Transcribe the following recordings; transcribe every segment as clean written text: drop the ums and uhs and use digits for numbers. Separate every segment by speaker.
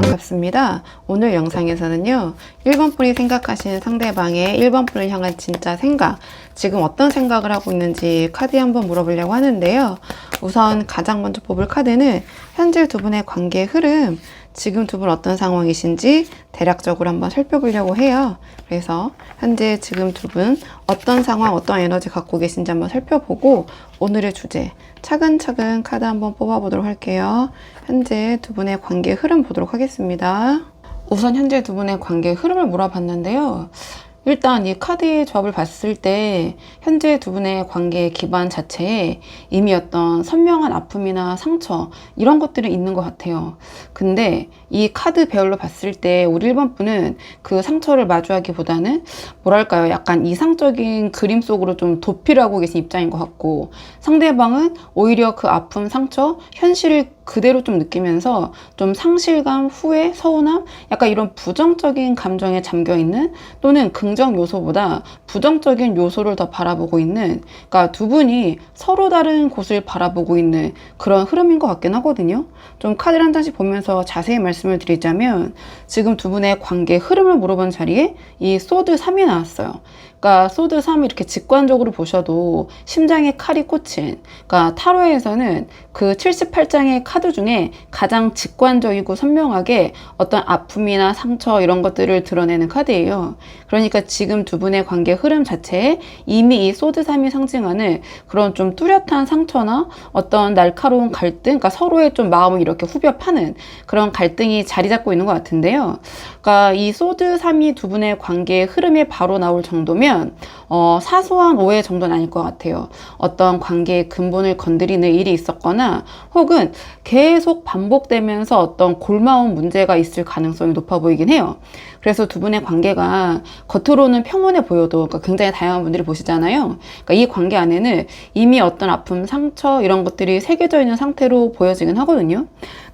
Speaker 1: 반갑습니다. 오늘 영상에서는요, 1번 분이 생각하시는 상대방의 1번 분을 향한 진짜 생각, 지금 어떤 생각을 하고 있는지 카드에 한번 물어보려고 하는데요. 우선 가장 먼저 뽑을 카드는 현재 두 분의 관계의 흐름, 지금 두 분 어떤 상황이신지 대략적으로 한번 살펴보려고 해요. 그래서 현재 지금 두 분 어떤 상황, 어떤 에너지 갖고 계신지 한번 살펴보고 오늘의 주제 차근차근 카드 한번 뽑아보도록 할게요. 현재 두 분의 관계 흐름 보도록 하겠습니다. 우선 현재 두 분의 관계 흐름을 물어봤는데요. 일단 이 카드의 조합을 봤을 때 현재 두 분의 관계 기반 자체에 이미 어떤 선명한 아픔이나 상처 이런 것들이 있는 것 같아요. 근데 이 카드 배열로 봤을 때 우리 1번 분은 그 상처를 마주하기보다는 뭐랄까요, 약간 이상적인 그림 속으로 좀 도피를 하고 계신 입장인 것 같고, 상대방은 오히려 그 아픔, 상처, 현실을 그대로 좀 느끼면서 좀 상실감, 후회, 서운함, 약간 이런 부정적인 감정에 잠겨있는, 또는 긍정 요소보다 부정적인 요소를 더 바라보고 있는, 그러니까 두 분이 서로 다른 곳을 바라보고 있는 그런 흐름인 것 같긴 하거든요. 좀 카드를 한 장씩 보면서 자세히 말씀을 드리자면, 지금 두 분의 관계 흐름을 물어본 자리에 이 소드 3이 나왔어요. 그러니까 소드 3이 이렇게 직관적으로 보셔도 심장에 칼이 꽂힌, 그러니까 타로에서는 그 78장의 카드 중에 가장 직관적이고 선명하게 어떤 아픔이나 상처 이런 것들을 드러내는 카드예요. 그러니까 지금 두 분의 관계 흐름 자체에 이미 이 소드 3이 상징하는 그런 좀 뚜렷한 상처나 어떤 날카로운 갈등, 그러니까 서로의 좀 마음을 이렇게 후벼 파는 그런 갈등이 자리 잡고 있는 것 같은데요. 그러니까 이 소드 3이 두 분의 관계의 흐름에 바로 나올 정도면 사소한 오해 정도는 아닐 것 같아요. 어떤 관계의 근본을 건드리는 일이 있었거나 혹은 계속 반복되면서 어떤 골마온 문제가 있을 가능성이 높아 보이긴 해요. 그래서 두 분의 관계가 겉으로는 평온해 보여도, 그러니까 굉장히 다양한 분들이 보시잖아요. 그러니까 이 관계 안에는 이미 어떤 아픔, 상처 이런 것들이 새겨져 있는 상태로 보여지긴 하거든요.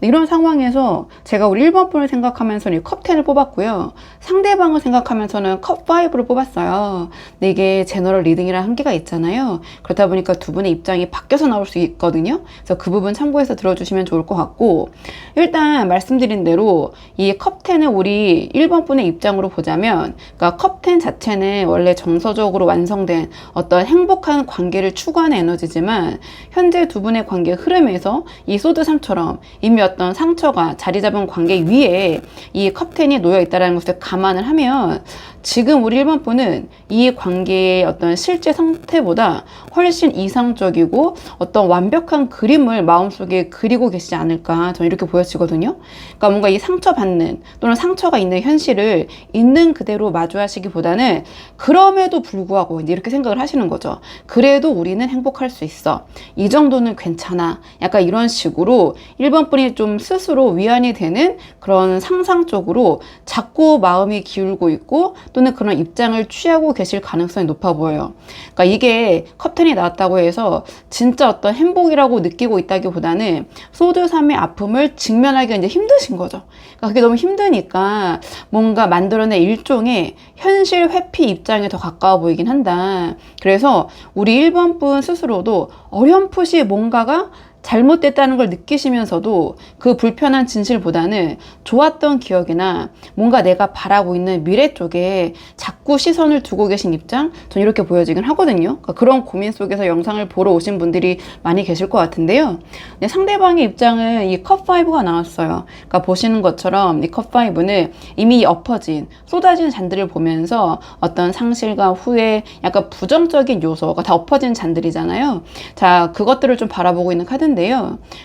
Speaker 1: 이런 상황에서 제가 우리 1번 분을 생각하면서는 이 컵 10을 뽑았고요. 상대방을 생각하면서는 컵 5를 뽑았어요. 근데 이게 제너럴 리딩이라는 한계가 있잖아요. 그렇다 보니까 두 분의 입장이 바뀌어서 나올 수 있거든요. 그래서 그 부분 참고해서 들어주시면 좋을 것 같고, 일단 말씀드린 대로 이 컵 10을 우리 1번 분의 입장으로 보자면, 그러니까 컵 10 자체는 원래 정서적으로 완성된 어떤 행복한 관계를 추구하는 에너지지만, 현재 두 분의 관계 흐름에서 이 소드 3처럼 이미 어떤 상처가 자리 잡은 관계 위에 이 컵 10이 놓여 있다는 것을 감안을 하면, 지금 우리 1번 분은 이 관계의 어떤 실제 상태보다 훨씬 이상적이고 어떤 완벽한 그림을 마음속에 그리고 계시지 않을까, 저는 이렇게 보여지거든요. 그러니까 뭔가 이 상처받는 또는 상처가 있는 현실을 있는 그대로 마주하시기보다는 그럼에도 불구하고 이제 이렇게 생각을 하시는 거죠. 그래도 우리는 행복할 수 있어, 이 정도는 괜찮아, 약간 이런 식으로 1번 분이 좀 스스로 위안이 되는 그런 상상 쪽으로 자꾸 마음이 기울고 있고, 또는 그런 입장을 취하고 계실 가능성이 높아 보여요. 그러니까 이게 컵10이 나왔다고 해서 진짜 어떤 행복이라고 느끼고 있다기보다는 소드 3의 아픔을 직면하기가 이제 힘드신 거죠. 그러니까 그게 너무 힘드니까 뭔가 만들어낸 일종의 현실 회피 입장에 더 가까워 보이긴 한다. 그래서 우리 1번 분 스스로도 어렴풋이 뭔가가 잘못됐다는 걸 느끼시면서도 그 불편한 진실보다는 좋았던 기억이나 뭔가 내가 바라고 있는 미래 쪽에 자꾸 시선을 두고 계신 입장, 전 이렇게 보여지긴 하거든요. 그러니까 그런 고민 속에서 영상을 보러 오신 분들이 많이 계실 것 같은데요. 근데 상대방의 입장은 이 컵 5가 나왔어요. 그러니까 보시는 것처럼 이 컵 5는 이미 엎어진, 쏟아진 잔들을 보면서 어떤 상실감, 후회, 약간 부정적인 요소가 다 엎어진 잔들이잖아요. 자, 그것들을 좀 바라보고 있는 카드인데,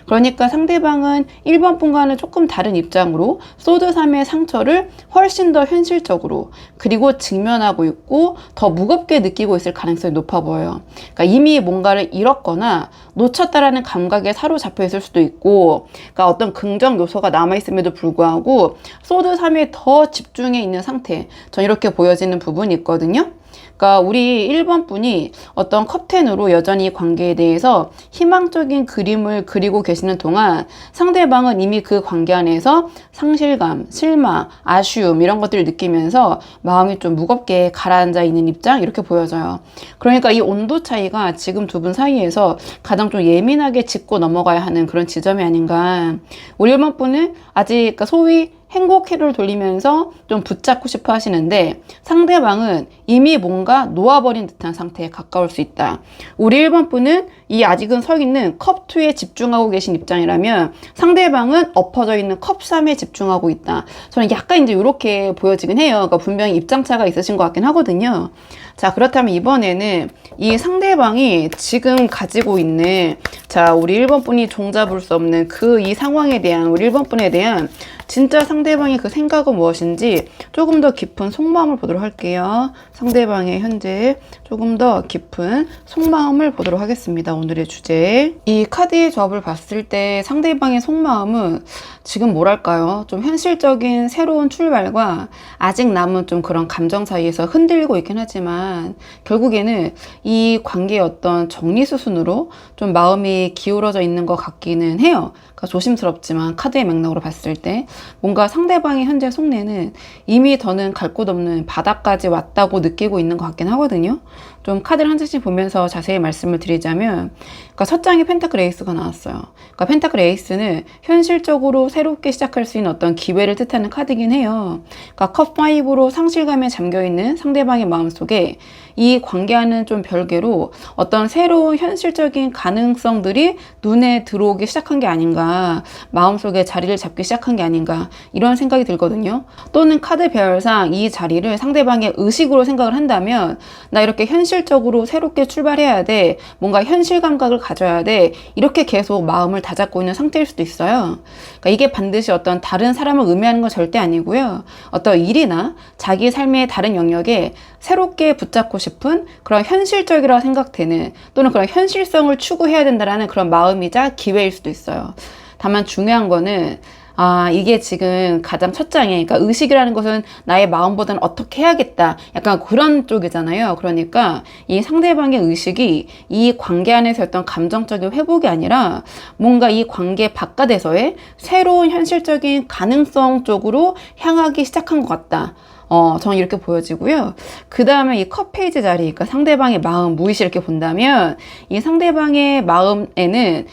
Speaker 1: 그러니까 상대방은 1번 분과는 조금 다른 입장으로 소드 3의 상처를 훨씬 더 현실적으로 그리고 직면하고 있고 더 무겁게 느끼고 있을 가능성이 높아 보여요. 그러니까 이미 뭔가를 잃었거나 놓쳤다라는 감각에 사로잡혀 있을 수도 있고, 그러니까 어떤 긍정 요소가 남아있음에도 불구하고 소드 3에 더 집중해 있는 상태, 전 이렇게 보여지는 부분이 있거든요. 그러니까 우리 1번 분이 어떤 컵 10으로 여전히 관계에 대해서 희망적인 그림을 그리고 계시는 동안 상대방은 이미 그 관계 안에서 상실감, 실망, 아쉬움 이런 것들을 느끼면서 마음이 좀 무겁게 가라앉아 있는 입장, 이렇게 보여져요. 그러니까 이 온도 차이가 지금 두 분 사이에서 가장 좀 예민하게 짚고 넘어가야 하는 그런 지점이 아닌가. 우리 1번 분은 아직 그러니까 소위 행복회로를 돌리면서 좀 붙잡고 싶어 하시는데 상대방은 이미 뭔가 놓아버린 듯한 상태에 가까울 수 있다. 우리 1번 분은 이 아직은 서 있는 컵2에 집중하고 계신 입장이라면 상대방은 엎어져 있는 컵3에 집중하고 있다. 저는 약간 이제 이렇게 보여지긴 해요. 그러니까 분명히 입장차가 있으신 것 같긴 하거든요. 자, 그렇다면 이번에는 이 상대방이 지금 가지고 있는, 자, 우리 1번 분이 종잡을 수 없는 그 이 상황에 대한, 우리 1번 분에 대한 진짜 상대방의 그 생각은 무엇인지 조금 더 깊은 속마음을 보도록 할게요. 상대방의 현재 조금 더 깊은 속마음을 보도록 하겠습니다. 오늘의 주제. 이 카드의 조합을 봤을 때 상대방의 속마음은 지금 뭐랄까요? 좀 현실적인 새로운 출발과 아직 남은 좀 그런 감정 사이에서 흔들리고 있긴 하지만 결국에는 이 관계의 어떤 정리 수순으로 좀 마음이 기울어져 있는 것 같기는 해요. 그러니까 조심스럽지만 카드의 맥락으로 봤을 때 뭔가 상대방의 현재 속내는 이미 더는 갈 곳 없는 바닥까지 왔다고 느끼고 있는 것 같긴 하거든요. 좀 카드를 한 장씩 보면서 자세히 말씀을 드리자면, 그러니까 첫 장에 펜타클 에이스가 나왔어요. 그러니까 펜타클 에이스는 현실적으로 새롭게 시작할 수 있는 어떤 기회를 뜻하는 카드긴 해요. 그러니까 컵5로 상실감에 잠겨있는 상대방의 마음속에 이 관계와는 좀 별개로 어떤 새로운 현실적인 가능성들이 눈에 들어오기 시작한 게 아닌가, 마음속에 자리를 잡기 시작한 게 아닌가, 이런 생각이 들거든요. 또는 카드 배열상 이 자리를 상대방의 의식으로 생각을 한다면 나 이렇게 현실적으로 새롭게 출발해야 돼, 뭔가 현실 감각을 가져야 돼, 이렇게 계속 마음을 다잡고 있는 상태일 수도 있어요. 그러니까 이게 반드시 어떤 다른 사람을 의미하는 건 절대 아니고요. 어떤 일이나 자기 삶의 다른 영역에 새롭게 붙잡고 싶은 그런 현실적이라고 생각되는, 또는 그런 현실성을 추구해야 된다라는 그런 마음이자 기회일 수도 있어요. 다만 중요한 거는 이게 지금 가장 첫 장에, 그러니까 의식이라는 것은 나의 마음보다는 어떻게 해야겠다, 약간 그런 쪽이잖아요. 그러니까 이 상대방의 의식이 이 관계 안에서 어떤 감정적인 회복이 아니라 뭔가 이 관계 바깥에서의 새로운 현실적인 가능성 쪽으로 향하기 시작한 것 같다. 저는 이렇게 보여지고요. 그 다음에 이 컵 페이지 자리, 그러니까 상대방의 마음, 무의식 이렇게 본다면 이 상대방의 마음에는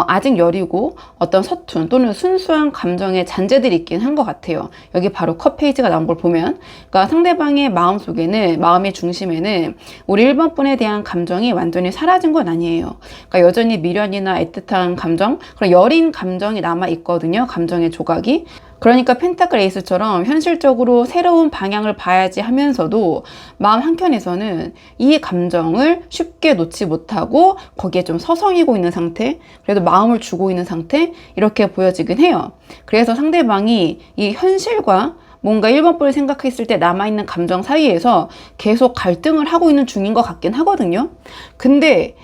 Speaker 1: 아직 여리고 어떤 서툰 또는 순수한 감정의 잔재들이 있긴 한 것 같아요. 여기 바로 컵 페이지가 나온 걸 보면, 그러니까 상대방의 마음 속에는, 마음의 중심에는 우리 1번 분에 대한 감정이 완전히 사라진 건 아니에요. 그러니까 여전히 미련이나 애틋한 감정, 그런 여린 감정이 남아 있거든요. 감정의 조각이. 그러니까 펜타클 에이스처럼 현실적으로 새로운 방향을 봐야지 하면서도 마음 한켠에서는 이 감정을 쉽게 놓지 못하고 거기에 좀 서성이고 있는 상태, 그래도 마음을 주고 있는 상태, 이렇게 보여지긴 해요. 그래서 상대방이 이 현실과 뭔가 1번 분을 생각했을 때 남아있는 감정 사이에서 계속 갈등을 하고 있는 중인 것 같긴 하거든요. 근데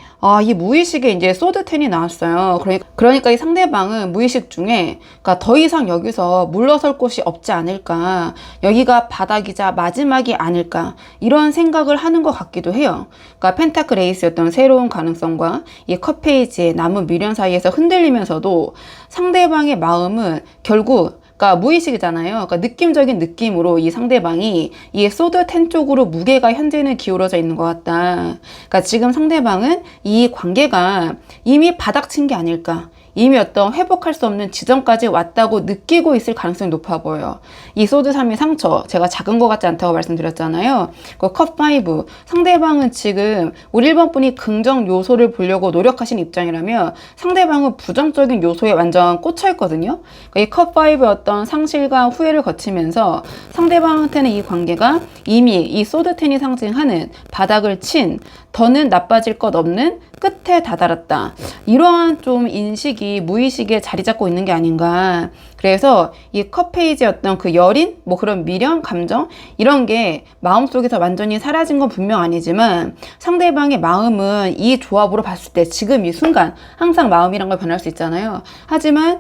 Speaker 1: 이 무의식에 이제 소드 10이 나왔어요. 그러니까 이 상대방은 무의식 중에, 그러니까 더 이상 여기서 물러설 곳이 없지 않을까, 여기가 바닥이자 마지막이 아닐까, 이런 생각을 하는 것 같기도 해요. 그러니까 펜타클 에이스였던 새로운 가능성과 이 컵 페이지의 남은 미련 사이에서 흔들리면서도 상대방의 마음은 결국, 그러니까 무의식이잖아요. 그러니까 느낌적인 느낌으로 이 상대방이 이 소드 10 쪽으로 무게가 현재는 기울어져 있는 것 같다. 그러니까 지금 상대방은 이 관계가 이미 바닥친 게 아닐까, 이미 어떤 회복할 수 없는 지점까지 왔다고 느끼고 있을 가능성이 높아 보여요. 이 소드 3의 상처, 제가 작은 것 같지 않다고 말씀드렸잖아요. 그 컵 5, 상대방은 지금 우리 1번 분이 긍정 요소를 보려고 노력하신 입장이라면 상대방은 부정적인 요소에 완전 꽂혀 있거든요. 그러니까 이 컵 5의 어떤 상실과 후회를 거치면서 상대방한테는 이 관계가 이미 이 소드 10이 상징하는 바닥을 친, 더는 나빠질 것 없는 끝에 다다랐다, 이러한 좀 인식이 무의식에 자리 잡고 있는 게 아닌가. 그래서 이 컵 페이지의 어떤 그 여린, 뭐 그런 미련, 감정, 이런 게 마음속에서 완전히 사라진 건 분명 아니지만 상대방의 마음은 이 조합으로 봤을 때 지금 이 순간, 항상 마음이란 걸 변할 수 있잖아요. 하지만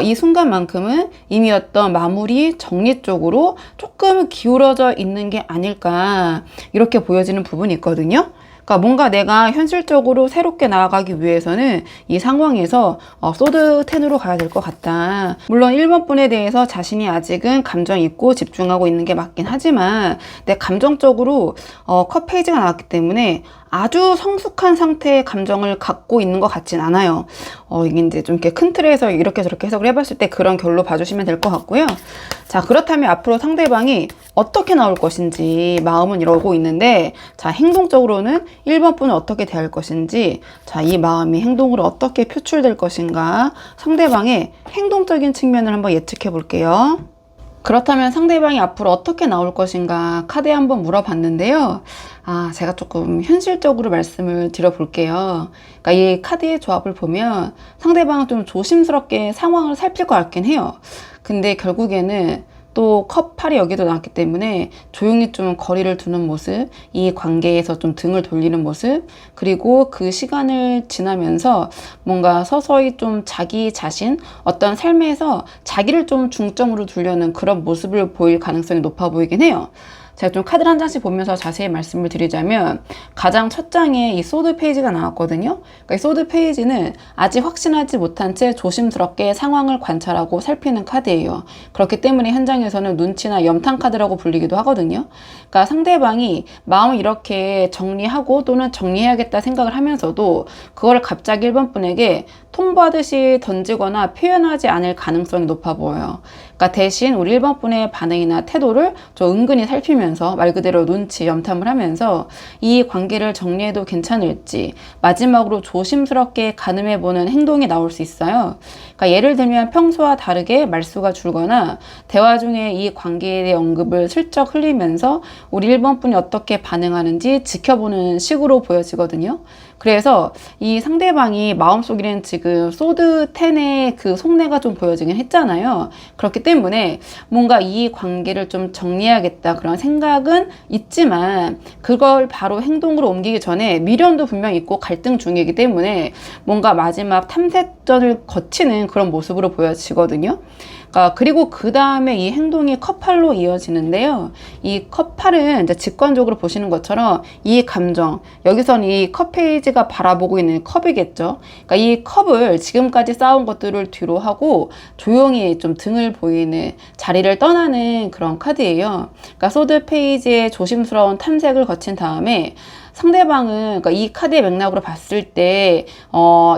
Speaker 1: 이 순간만큼은 이미 어떤 마무리, 정리 쪽으로 조금 기울어져 있는 게 아닐까, 이렇게 보여지는 부분이 있거든요. 그러니까 뭔가 내가 현실적으로 새롭게 나아가기 위해서는 이 상황에서 소드 10으로 가야 될 것 같다. 물론 1번 분에 대해서 자신이 아직은 감정 있고 집중하고 있는 게 맞긴 하지만 내 감정적으로 컷 페이지가 나왔기 때문에 아주 성숙한 상태의 감정을 갖고 있는 것 같진 않아요. 이게 이제 좀 이렇게 큰 틀에서 이렇게 저렇게 해석을 해봤을 때 그런 결로 봐주시면 될 것 같고요. 자, 그렇다면 앞으로 상대방이 어떻게 나올 것인지 마음은 이러고 있는데, 자, 행동적으로는 1번 분은 어떻게 대할 것인지, 자, 이 마음이 행동으로 어떻게 표출될 것인가, 상대방의 행동적인 측면을 한번 예측해 볼게요. 그렇다면 상대방이 앞으로 어떻게 나올 것인가 카드에 한번 물어봤는데요. 제가 조금 현실적으로 말씀을 드려볼게요. 그러니까 이 카드의 조합을 보면 상대방은 좀 조심스럽게 상황을 살필 것 같긴 해요. 근데 결국에는 또 컵 8이 여기도 나왔기 때문에 조용히 좀 거리를 두는 모습, 이 관계에서 좀 등을 돌리는 모습, 그리고 그 시간을 지나면서 뭔가 서서히 좀 자기 자신, 어떤 삶에서 자기를 좀 중점으로 두려는 그런 모습을 보일 가능성이 높아 보이긴 해요. 제가 좀 카드를 한 장씩 보면서 자세히 말씀을 드리자면, 가장 첫 장에 이 소드 페이지가 나왔거든요. 그러니까 이 소드 페이지는 아직 확신하지 못한 채 조심스럽게 상황을 관찰하고 살피는 카드예요. 그렇기 때문에 현장에서는 눈치나 염탐 카드라고 불리기도 하거든요. 그러니까 상대방이 마음을 이렇게 정리하고 또는 정리해야겠다 생각을 하면서도 그걸 갑자기 1번 분에게 통보하듯이 던지거나 표현하지 않을 가능성이 높아 보여요. 그러니까 대신 우리 1번 분의 반응이나 태도를 좀 은근히 살피면서 말 그대로 눈치 염탐을 하면서 이 관계를 정리해도 괜찮을지 마지막으로 조심스럽게 가늠해보는 행동이 나올 수 있어요. 그러니까 예를 들면 평소와 다르게 말수가 줄거나 대화 중에 이 관계에 대해 언급을 슬쩍 흘리면서 우리 1번 분이 어떻게 반응하는지 지켜보는 식으로 보여지거든요. 그래서 이 상대방이 마음속에는 지금 소드 10의 그 속내가 좀 보여지긴 했잖아요. 그렇기 때문에 뭔가 이 관계를 좀 정리해야겠다 그런 생각은 있지만 그걸 바로 행동으로 옮기기 전에 미련도 분명히 있고 갈등 중이기 때문에 뭔가 마지막 탐색전을 거치는 그런 모습으로 보여지거든요. 그리고 그 다음에 이 행동이 컵8로 이어지는데요. 이 컵8은 이제 직관적으로 보시는 것처럼 이 감정, 여기서는 이 컵 페이지가 바라보고 있는 컵이겠죠. 그러니까 이 컵을 지금까지 쌓은 것들을 뒤로 하고 조용히 좀 등을 보이는 자리를 떠나는 그런 카드예요. 그러니까 소드 페이지의 조심스러운 탐색을 거친 다음에 상대방은 그러니까 이 카드의 맥락으로 봤을 때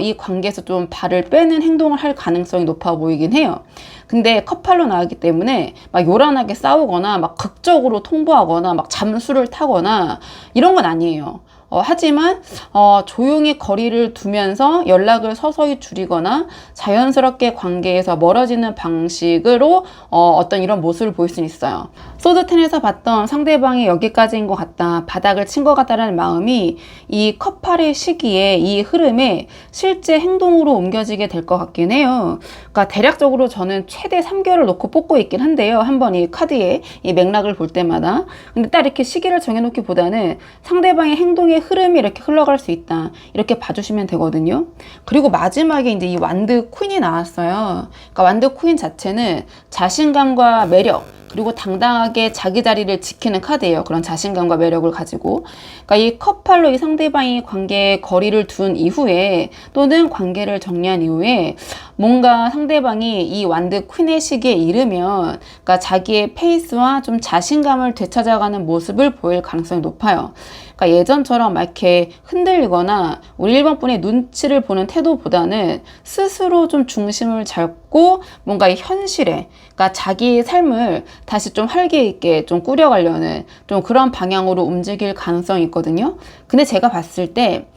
Speaker 1: 이 관계에서 좀 발을 빼는 행동을 할 가능성이 높아 보이긴 해요. 근데 컵8로 나왔기 때문에 막 요란하게 싸우거나 막 극적으로 통보하거나 막 잠수를 타거나 이런 건 아니에요. 하지만 조용히 거리를 두면서 연락을 서서히 줄이거나 자연스럽게 관계에서 멀어지는 방식으로 어떤 이런 모습을 보일 수 있어요. 소드 10에서 봤던 상대방이 여기까지인 것 같다, 바닥을 친 것 같다라는 마음이 이 컵 8의 시기에 이 흐름에 실제 행동으로 옮겨지게 될 것 같긴 해요. 그러니까 대략적으로 저는 최대 3개월을 놓고 뽑고 있긴 한데요. 한번 이 카드의 이 맥락을 볼 때마다. 근데 딱 이렇게 시기를 정해놓기보다는 상대방의 행동의 흐름이 이렇게 흘러갈 수 있다, 이렇게 봐주시면 되거든요. 그리고 마지막에 이제 이 완드 퀸이 나왔어요. 그러니까 완드 퀸 자체는 자신감과 매력, 그리고 당당하게 자기 자리를 지키는 카드예요. 그런 자신감과 매력을 가지고. 그러니까 이 컵8로 이 상대방이 관계에 거리를 둔 이후에 또는 관계를 정리한 이후에 뭔가 상대방이 이 완드 퀸의 시기에 이르면 그러니까 자기의 페이스와 좀 자신감을 되찾아가는 모습을 보일 가능성이 높아요. 그러니까 예전처럼 막 이렇게 흔들리거나 우리 1번 분의 눈치를 보는 태도보다는 스스로 좀 중심을 잡고 뭔가 이 현실에, 그러니까 자기의 삶을 다시 좀 활기 있게 좀 꾸려가려는 좀 그런 방향으로 움직일 가능성이 있거든요. 근데 제가 봤을 때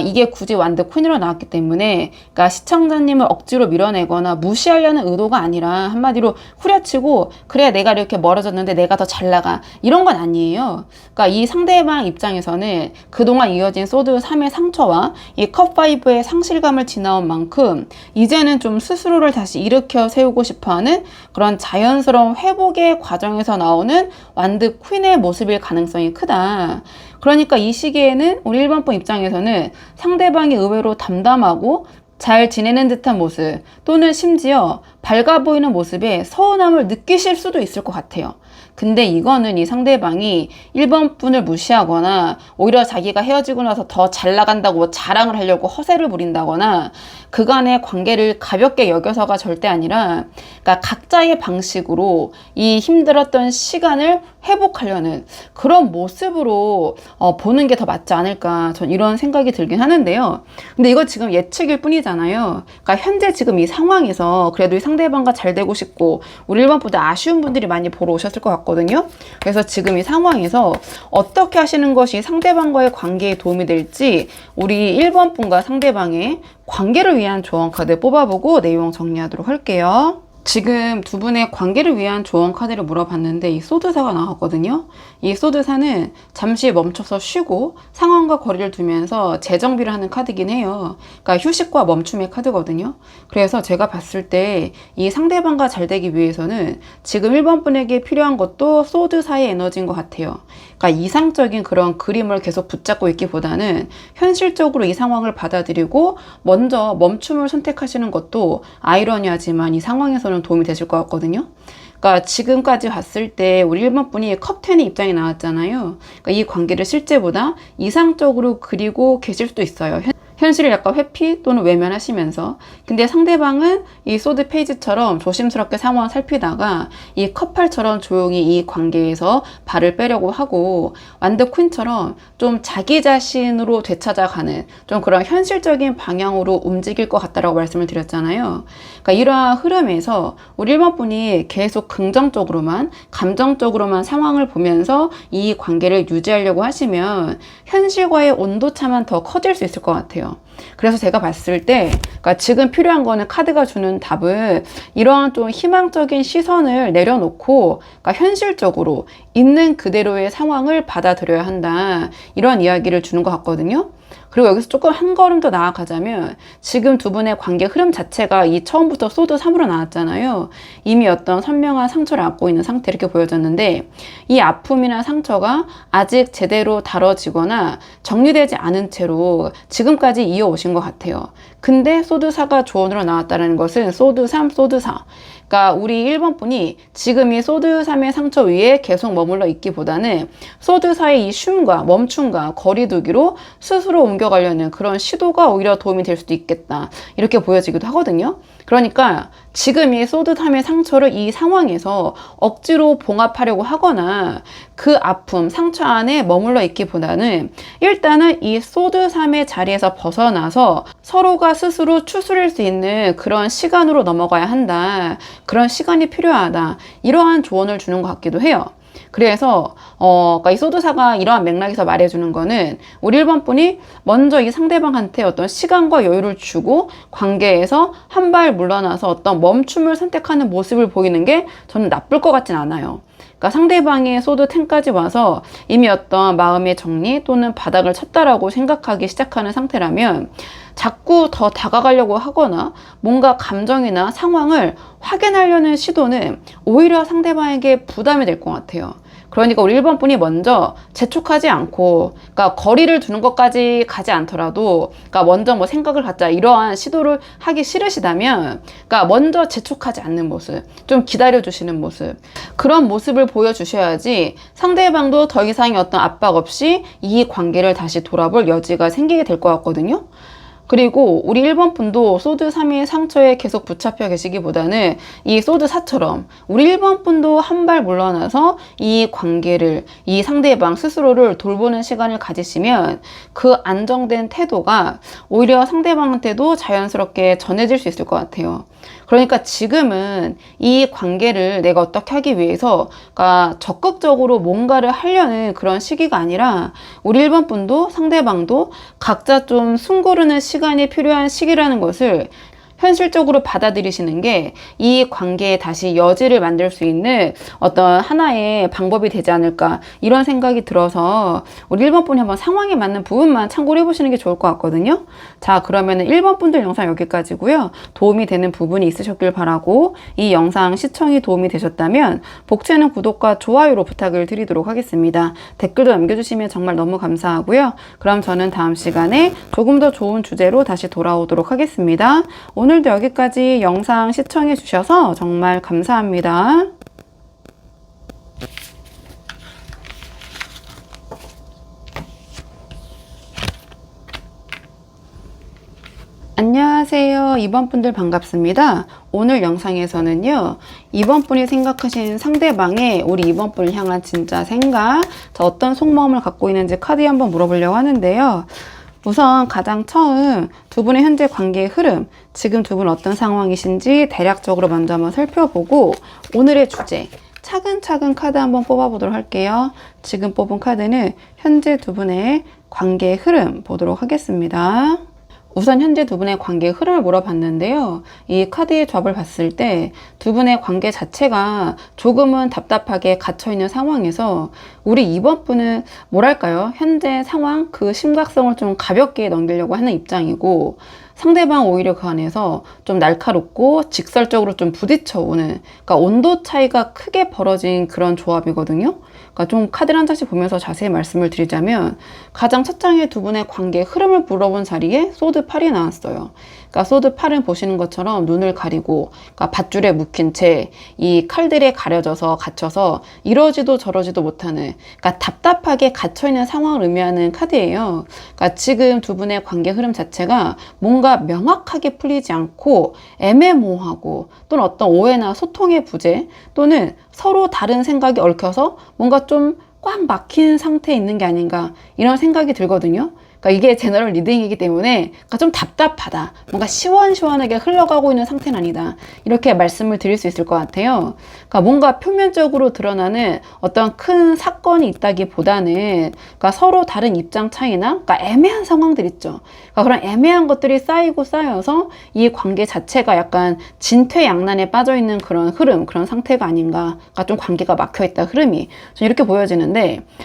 Speaker 1: 이게 굳이 완드 퀸으로 나왔기 때문에 그러니까 시청자님을 억지로 밀어내거나 무시하려는 의도가 아니라 한마디로 후려치고 그래 내가 이렇게 멀어졌는데 내가 더 잘 나가 이런 건 아니에요. 그러니까 이 상대방 입장에서는 그동안 이어진 소드 3의 상처와 이 컵5의 상실감을 지나온 만큼 이제는 좀 스스로를 다시 일으켜 세우고 싶어하는 그런 자연스러운 회복의 과정에서 나오는 완드 퀸의 모습일 가능성이 크다. 그러니까 이 시기에는 우리 1번 분 입장에서는 상대방이 의외로 담담하고 잘 지내는 듯한 모습, 또는 심지어
Speaker 2: 밝아 보이는 모습에 서운함을 느끼실 수도 있을 것 같아요. 근데 이거는 이 상대방이 1번 분을 무시하거나 오히려 자기가 헤어지고 나서 더 잘 나간다고 뭐 자랑을 하려고 허세를 부린다거나 그간의 관계를 가볍게 여겨서가 절대 아니라, 그러니까 각자의 방식으로 이 힘들었던 시간을 회복하려는 그런 모습으로 보는 게 더 맞지 않을까, 전 이런 생각이 들긴 하는데요. 근데 이거 지금 예측일 뿐이잖아요. 그러니까 현재 지금 이 상황에서 그래도 이 상대방과 잘 되고 싶고 우리 1번 분들 아쉬운 분들이 많이 보러 오셨을 것 같거든요. 그래서 지금 이 상황에서 어떻게 하시는 것이 상대방과의 관계에 도움이 될지 우리 1번 분과 상대방의 관계를 위한 조언 카드 뽑아보고 내용 정리하도록 할게요. 지금 두 분의 관계를 위한 조언 카드를 물어봤는데 이 소드사가 나왔거든요. 이 소드사는 잠시 멈춰서 쉬고 상황과 거리를 두면서 재정비를 하는 카드긴 해요. 그러니까 휴식과 멈춤의 카드거든요. 그래서 제가 봤을 때 이 상대방과 잘 되기 위해서는 지금 1번 분에게 필요한 것도 소드사의 에너지인 것 같아요. 그러니까 이상적인 그런 그림을 계속 붙잡고 있기보다는 현실적으로 이 상황을 받아들이고 먼저 멈춤을 선택하시는 것도 아이러니하지만 이 상황에서는 도움이 되실 것 같거든요. 그러니까 지금까지 봤을 때 우리 1번 분이 컵10의 입장이 나왔잖아요. 그러니까 이 관계를 실제보다 이상적으로 그리고 계실 수도 있어요. 현실을 약간 회피 또는 외면하시면서. 근데 상대방은 이 소드 페이지처럼 조심스럽게 상황을 살피다가 이 컵8처럼 조용히 이 관계에서 발을 빼려고 하고, 완드 퀸처럼 좀 자기 자신으로 되찾아가는 좀 그런 현실적인 방향으로 움직일 것 같다라고 말씀을 드렸잖아요. 그러니까 이러한 흐름에서 우리 1번 분이 계속 긍정적으로만, 감정적으로만 상황을 보면서 이 관계를 유지하려고 하시면 현실과의 온도차만 더 커질 수 있을 것 같아요. 그래서 제가 봤을 때, 그러니까 지금 필요한 거는 카드가 주는 답은 이러한 좀 희망적인 시선을 내려놓고, 그러니까 현실적으로 있는 그대로의 상황을 받아들여야 한다, 이런 이야기를 주는 것 같거든요. 그리고 여기서 조금 한 걸음 더 나아가자면 지금 두 분의 관계 흐름 자체가 이 처음부터 소드 3으로 나왔잖아요. 이미 어떤 선명한 상처를 안고 있는 상태, 이렇게 보여졌는데 이 아픔이나 상처가 아직 제대로 다뤄지거나 정리되지 않은 채로 지금까지 이어오신 것 같아요. 근데 소드 4가 조언으로 나왔다는 것은 소드 3, 소드 4. 그러니까 우리 1번 분이 지금 이 소드 3의 상처 위에 계속 머물러 있기보다는 소드 4의 이 쉼과 멈춤과 거리두기로 스스로 옮겨가려는 그런 시도가 오히려 도움이 될 수도 있겠다, 이렇게 보여지기도 하거든요. 그러니까 지금 이 소드 3의 상처를 이 상황에서 억지로 봉합하려고 하거나 그 아픔, 상처 안에 머물러 있기보다는 일단은 이 소드 3의 자리에서 벗어나서 서로가 스스로 추스릴 수 있는 그런 시간으로 넘어가야 한다, 그런 시간이 필요하다, 이러한 조언을 주는 것 같기도 해요. 그래서 그러니까 이 소드사가 이러한 맥락에서 말해주는 거는 우리 1번 분이 먼저 이 상대방한테 어떤 시간과 여유를 주고 관계에서 한 발 물러나서 어떤 멈춤을 선택하는 모습을 보이는 게 저는 나쁠 것 같진 않아요. 그러니까 상대방의 소드 10까지 와서 이미 어떤 마음의 정리 또는 바닥을 쳤다라고 생각하기 시작하는 상태라면 자꾸 더 다가가려고 하거나 뭔가 감정이나 상황을 확인하려는 시도는 오히려 상대방에게 부담이 될 것 같아요. 그러니까 우리 1번 분이 먼저 재촉하지 않고, 그러니까 거리를 두는 것까지 가지 않더라도, 그러니까 먼저 뭐 생각을 갖자, 이러한 시도를 하기 싫으시다면, 그러니까 먼저 재촉하지 않는 모습, 좀 기다려주시는 모습, 그런 모습을 보여주셔야지 상대방도 더 이상의 어떤 압박 없이 이 관계를 다시 돌아볼 여지가 생기게 될 것 같거든요. 그리고 우리 1번 분도 소드 3의 상처에 계속 붙잡혀 계시기보다는 이 소드 4처럼 우리 1번 분도 한 발 물러나서 이 관계를, 이 상대방 스스로를 돌보는 시간을 가지시면 그 안정된 태도가 오히려 상대방한테도 자연스럽게 전해질 수 있을 것 같아요. 그러니까 지금은 이 관계를 내가 어떻게 하기 위해서, 그러니까 적극적으로 뭔가를 하려는 그런 시기가 아니라 우리 1번 분도 상대방도 각자 좀 숨 고르는 시간이 필요한 시기라는 것을 현실적으로 받아들이시는 게 이 관계에 다시 여지를 만들 수 있는 어떤 하나의 방법이 되지 않을까, 이런 생각이 들어서 우리 1번 분이 한번 상황에 맞는 부분만 참고를 해보시는 게 좋을 것 같거든요. 자, 그러면은 1번 분들 영상 여기까지고요. 도움이 되는 부분이 있으셨길 바라고, 이 영상 시청이 도움이 되셨다면 복채는 구독과 좋아요로 부탁을 드리도록 하겠습니다. 댓글도 남겨주시면 정말 너무 감사하고요. 그럼 저는 다음 시간에 조금 더 좋은 주제로 다시 돌아오도록 하겠습니다. 오늘
Speaker 1: 오늘도 여기까지 영상 시청해 주셔서 정말 감사합니다. 안녕하세요. 2번 분들 반갑습니다. 오늘 영상에서는요, 2번 분이 생각하신 상대방의 우리 2번 분을 향한 진짜 생각, 어떤 속마음을 갖고 있는지 카드에 한번 물어보려고 하는데요. 우선 가장 처음 두 분의 현재 관계의 흐름, 지금 두 분 어떤 상황이신지 대략적으로 먼저 한번 살펴보고 오늘의 주제, 차근차근 카드 한번 뽑아보도록 할게요. 지금 뽑은 카드는 현재 두 분의 관계의 흐름 보도록 하겠습니다. 우선 현재 두 분의 관계의 흐름을 물어봤는데요. 이 카드의 조합을 봤을 때 두 분의 관계 자체가 조금은 답답하게 갇혀있는 상황에서 우리 2번 분은 뭐랄까요? 현재 상황 그 심각성을 좀 가볍게 넘기려고 하는 입장이고, 상대방 오히려 그 안에서 좀 날카롭고 직설적으로 좀 부딪혀오는, 그러니까 온도 차이가 크게 벌어진 그런 조합이거든요. 그러니까 좀 카드를 한 장씩 보면서 자세히 말씀을 드리자면, 가장 첫 장에 두 분의 관계의 흐름을 물어본 자리에 소드 8이 나왔어요. 그러니까 소드 8은 보시는 것처럼 눈을 가리고, 그러니까 밧줄에 묵힌 채 이 칼들에 가려져서 갇혀서 이러지도 저러지도 못하는, 그러니까 답답하게 갇혀있는 상황을 의미하는 카드예요. 그러니까 지금 두 분의 관계 흐름 자체가 뭔가 명확하게 풀리지 않고 애매모호하고, 또는 어떤 오해나 소통의 부재, 또는 서로 다른 생각이 얽혀서 뭔가 좀 꽉 막힌 상태에 있는 게 아닌가, 이런 생각이 들거든요. 그러니까 이게 제너럴 리딩이기 때문에 그러니까 좀 답답하다, 뭔가 시원시원하게 흘러가고 있는 상태는 아니다, 이렇게 말씀을 드릴 수 있을 것 같아요. 그러니까 뭔가 표면적으로 드러나는 어떤 큰 사건이 있다기보다는, 그러니까 서로 다른 입장 차이나, 그러니까 애매한 상황들 있죠. 그러니까 그런 애매한 것들이 쌓이고 쌓여서 이 관계 자체가 약간 진퇴양난에 빠져 있는 그런 흐름, 그런 상태가 아닌가. 그러니까 좀 관계가 막혀 있다, 흐름이 좀 이렇게 보여지는데,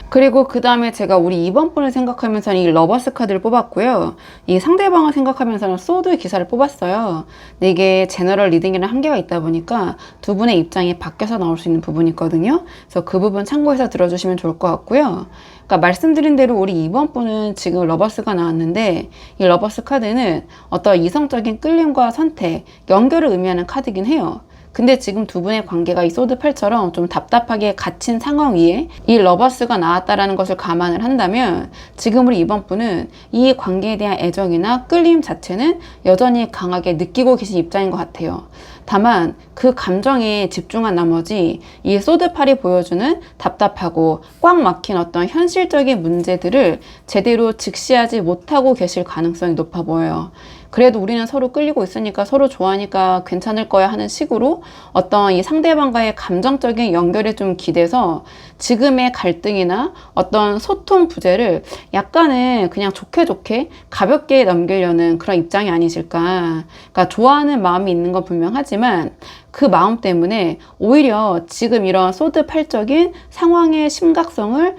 Speaker 1: 그리고 그 다음에 제가 우리 2번 분을 생각하면서는 이 러버스 카드를 뽑았고요. 이 상대방을 생각하면서는 소드 기사를 뽑았어요. 근데 이게 제너럴 리딩이라는 한계가 있다 보니까 두 분의 입장이 바뀌어서 나올 수 있는 부분이 있거든요. 그래서 그 부분 참고해서 들어주시면 좋을 것 같고요. 그러니까 말씀드린 대로 우리 2번 분은 지금 러버스가 나왔는데, 이 러버스 카드는 어떤 이성적인 끌림과 선택, 연결을 의미하는 카드이긴 해요. 근데 지금 두 분의 관계가 이 소드 8처럼 좀 답답하게 갇힌 상황 위에 이 러버스가 나왔다라는 것을 감안을 한다면, 지금 우리 2번 분은 이 관계에 대한 애정이나 끌림 자체는 여전히 강하게 느끼고 계신 입장인 것 같아요. 다만 그 감정에 집중한 나머지 이 소드 8이 보여주는 답답하고 꽉 막힌 어떤 현실적인 문제들을 제대로 직시하지 못하고 계실 가능성이 높아 보여요. 그래도 우리는 서로 끌리고 있으니까, 서로 좋아하니까 괜찮을 거야 하는 식으로 어떤 이 상대방과의 감정적인 연결에 좀 기대서 지금의 갈등이나 어떤 소통 부재를 약간은 그냥 좋게 가볍게 넘기려는 그런 입장이 아니실까. 그러니까 좋아하는 마음이 있는 건 분명하지만 그 마음 때문에 오히려 지금 이런 소드 8적인 상황의 심각성을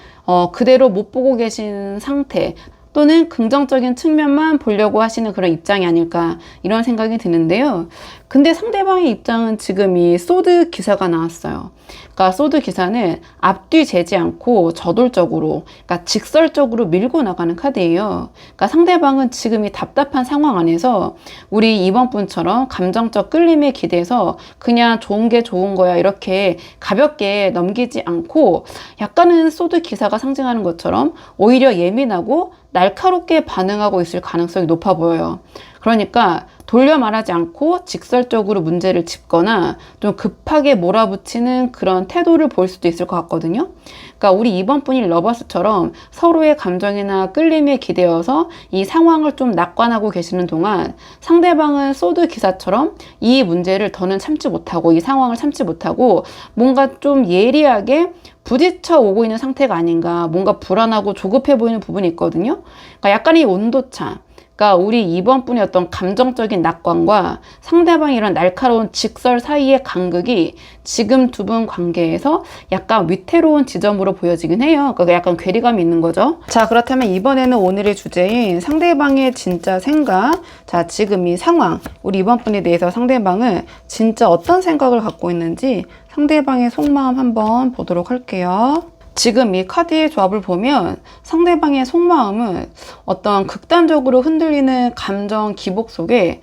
Speaker 1: 그대로 못 보고 계신 상태, 또는 긍정적인 측면만 보려고 하시는 그런 입장이 아닐까, 이런 생각이 드는데요. 근데 상대방의 입장은 지금 이 소드 기사가 나왔어요. 그러니까 소드 기사는 앞뒤 재지 않고 저돌적으로, 그러니까 직설적으로 밀고 나가는 카드예요. 그러니까 상대방은 지금 이 답답한 상황 안에서 우리 2번 분처럼 감정적 끌림에 기대서 그냥 좋은 게 좋은 거야, 이렇게 가볍게 넘기지 않고, 약간은 소드 기사가 상징하는 것처럼 오히려 예민하고 날카롭게 반응하고 있을 가능성이 높아 보여요. 그러니까 돌려 말하지 않고 직설적으로 문제를 짚거나 좀 급하게 몰아붙이는 그런 태도를 보일 수도 있을 것 같거든요. 그러니까 우리 2번 분이 러버스처럼 서로의 감정이나 끌림에 기대어서 이 상황을 좀 낙관하고 계시는 동안, 상대방은 소드 기사처럼 이 문제를 더는 참지 못하고, 이 상황을 참지 못하고 뭔가 좀 예리하게 부딪혀 오고 있는 상태가 아닌가, 뭔가 불안하고 조급해 보이는 부분이 있거든요. 그러니까 약간 이 온도차, 그러니까 우리 2번 분의 어떤 감정적인 낙관과 상대방의 이런 날카로운 직설 사이의 간극이 지금 두 분 관계에서 약간 위태로운 지점으로 보여지긴 해요. 그러니까 약간 괴리감이 있는 거죠. 자, 그렇다면 이번에는 오늘의 주제인 상대방의 진짜 생각, 자, 지금 이 상황, 우리 2번 분에 대해서 상대방은 진짜 어떤 생각을 갖고 있는지 상대방의 속마음 한번 보도록 할게요. 지금 이 카드의 조합을 보면 상대방의 속마음은 어떤 극단적으로 흔들리는 감정 기복 속에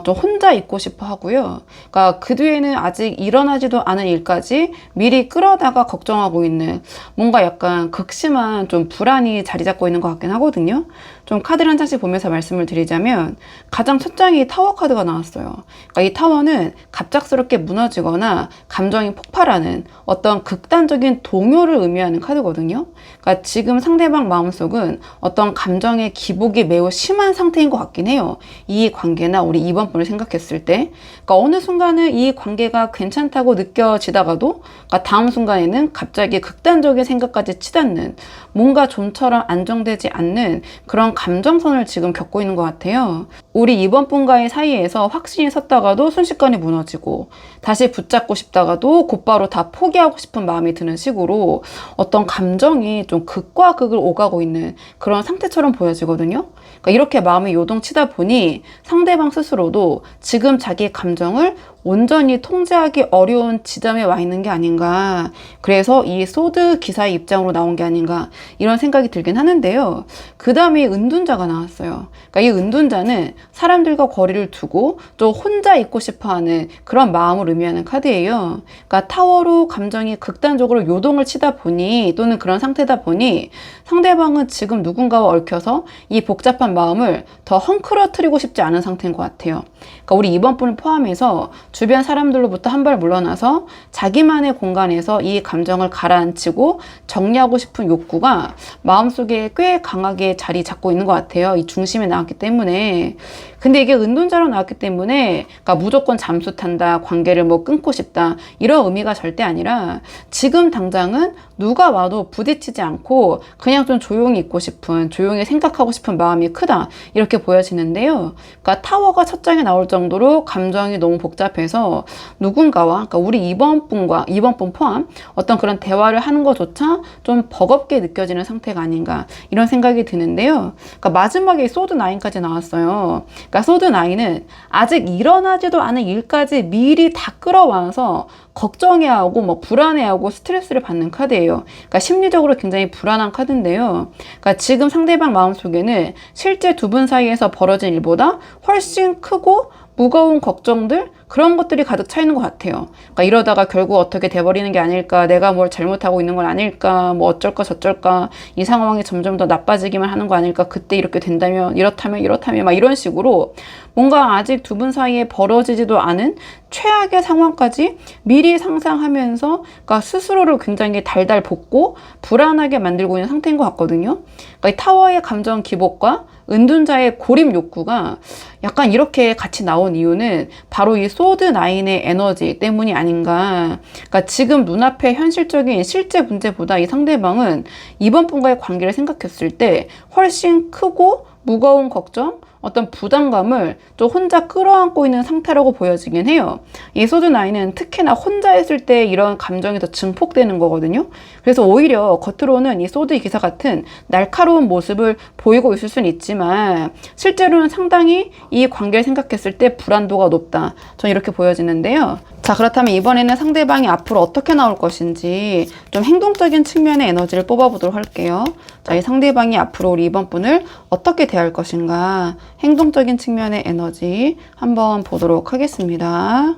Speaker 1: 좀 혼자 있고 싶어 하고요. 그러니까 그 뒤에는 아직 일어나지도 않은 일까지 미리 끌어다가 걱정하고 있는 뭔가 약간 극심한 좀 불안이 자리 잡고 있는 것 같긴 하거든요. 좀 카드를 한 장씩 보면서 말씀을 드리자면 가장 첫 장이 타워 카드가 나왔어요. 그러니까 이 타워는 갑작스럽게 무너지거나 감정이 폭발하는 어떤 극단적인 동요를 의미하는 카드거든요. 그러니까 지금 상대방 마음속은 어떤 감정의 기복이 매우 심한 상태인 것 같긴 해요. 이 관계나 우리 이번 분을 생각했을 때, 그러니까 어느 순간은 이 관계가 괜찮다고 느껴지다가도 그러니까 다음 순간에는 갑자기 극단적인 생각까지 치닫는 뭔가 좀처럼 안정되지 않는 그런 감정선을 지금 겪고 있는 것 같아요. 우리 이번 분과의 사이에서 확신이 섰다가도 순식간에 무너지고 다시 붙잡고 싶다가도 곧바로 다 포기하고 싶은 마음이 드는 식으로 어떤 감정이 좀 극과 극을 오가고 있는 그런 상태처럼 보여지거든요. 그러니까 이렇게 마음이 요동치다 보니 상대방 스스로도 지금 자기 감정을 온전히 통제하기 어려운 지점에 와 있는 게 아닌가. 그래서 이 소드 기사의 입장으로 나온 게 아닌가 이런 생각이 들긴 하는데요. 그 다음에 은둔자가 나왔어요. 그러니까 이 은둔자는 사람들과 거리를 두고 또 혼자 있고 싶어하는 그런 마음을 의미하는 카드예요. 그러니까 타워로 감정이 극단적으로 요동을 치다 보니 또는 그런 상태다 보니 상대방은 지금 누군가와 얽혀서 이 복잡한 마음을 더 헝클어뜨리고 싶지 않은 상태인 것 같아요. 그러니까 우리 이번 분을 포함해서 주변 사람들로부터 한 발 물러나서 자기만의 공간에서 이 감정을 가라앉히고 정리하고 싶은 욕구가 마음속에 꽤 강하게 자리 잡고 있는 것 같아요. 이 중심에 나왔기 때문에. 근데 이게 은둔자로 나왔기 때문에 그러니까 무조건 잠수 탄다, 관계를 뭐 끊고 싶다 이런 의미가 절대 아니라 지금 당장은 누가 와도 부딪히지 않고 그냥 좀 조용히 있고 싶은, 조용히 생각하고 싶은 마음이 크다 이렇게 보여지는데요. 그러니까 타워가 첫 장에 나올 정도로 감정이 너무 복잡해서 누군가와, 그러니까 우리 이번 분 포함 어떤 그런 대화를 하는 것조차 좀 버겁게 느껴지는 상태가 아닌가 이런 생각이 드는데요. 그러니까 마지막에 소드 9까지 나왔어요. 그러니까 소드 9은 아직 일어나지도 않은 일까지 미리 다 끌어와서 걱정해하고 뭐 불안해하고 스트레스를 받는 카드예요. 그러니까 심리적으로 굉장히 불안한 카드인데요. 그러니까 지금 상대방 마음속에는 실제 두 분 사이에서 벌어진 일보다 훨씬 크고 무거운 걱정들 그런 것들이 가득 차 있는 것 같아요. 그러니까 이러다가 결국 어떻게 돼버리는 게 아닐까, 내가 뭘 잘못하고 있는 건 아닐까, 뭐 어쩔까 저쩔까, 이 상황이 점점 더 나빠지기만 하는 거 아닐까, 그때 이렇게 된다면 이렇다면 막 이런 식으로 뭔가 아직 두 분 사이에 벌어지지도 않은 최악의 상황까지 미리 상상하면서 그러니까 스스로를 굉장히 달달 볶고 불안하게 만들고 있는 상태인 것 같거든요. 그러니까 이 타워의 감정 기복과 은둔자의 고립 욕구가 약간 이렇게 같이 나온 이유는 바로 이 소드 9의 에너지 때문이 아닌가. 그러니까 지금 눈앞의 현실적인 실제 문제보다 이 상대방은 이번 분과의 관계를 생각했을 때 훨씬 크고 무거운 걱정, 어떤 부담감을 좀 혼자 끌어안고 있는 상태라고 보여지긴 해요. 이 소드 9은 특히나 혼자 있을 때 이런 감정이 더 증폭되는 거거든요. 그래서 오히려 겉으로는 이 소드 기사 같은 날카로운 모습을 보이고 있을 수는 있지만 실제로는 상당히 이 관계를 생각했을 때 불안도가 높다. 저는 이렇게 보여지는데요. 자, 그렇다면 이번에는 상대방이 앞으로 어떻게 나올 것인지 좀 행동적인 측면의 에너지를 뽑아보도록 할게요. 자, 이 상대방이 앞으로 우리 이번 분을 어떻게 대할 것인가, 행동적인 측면의 에너지 한번 보도록 하겠습니다.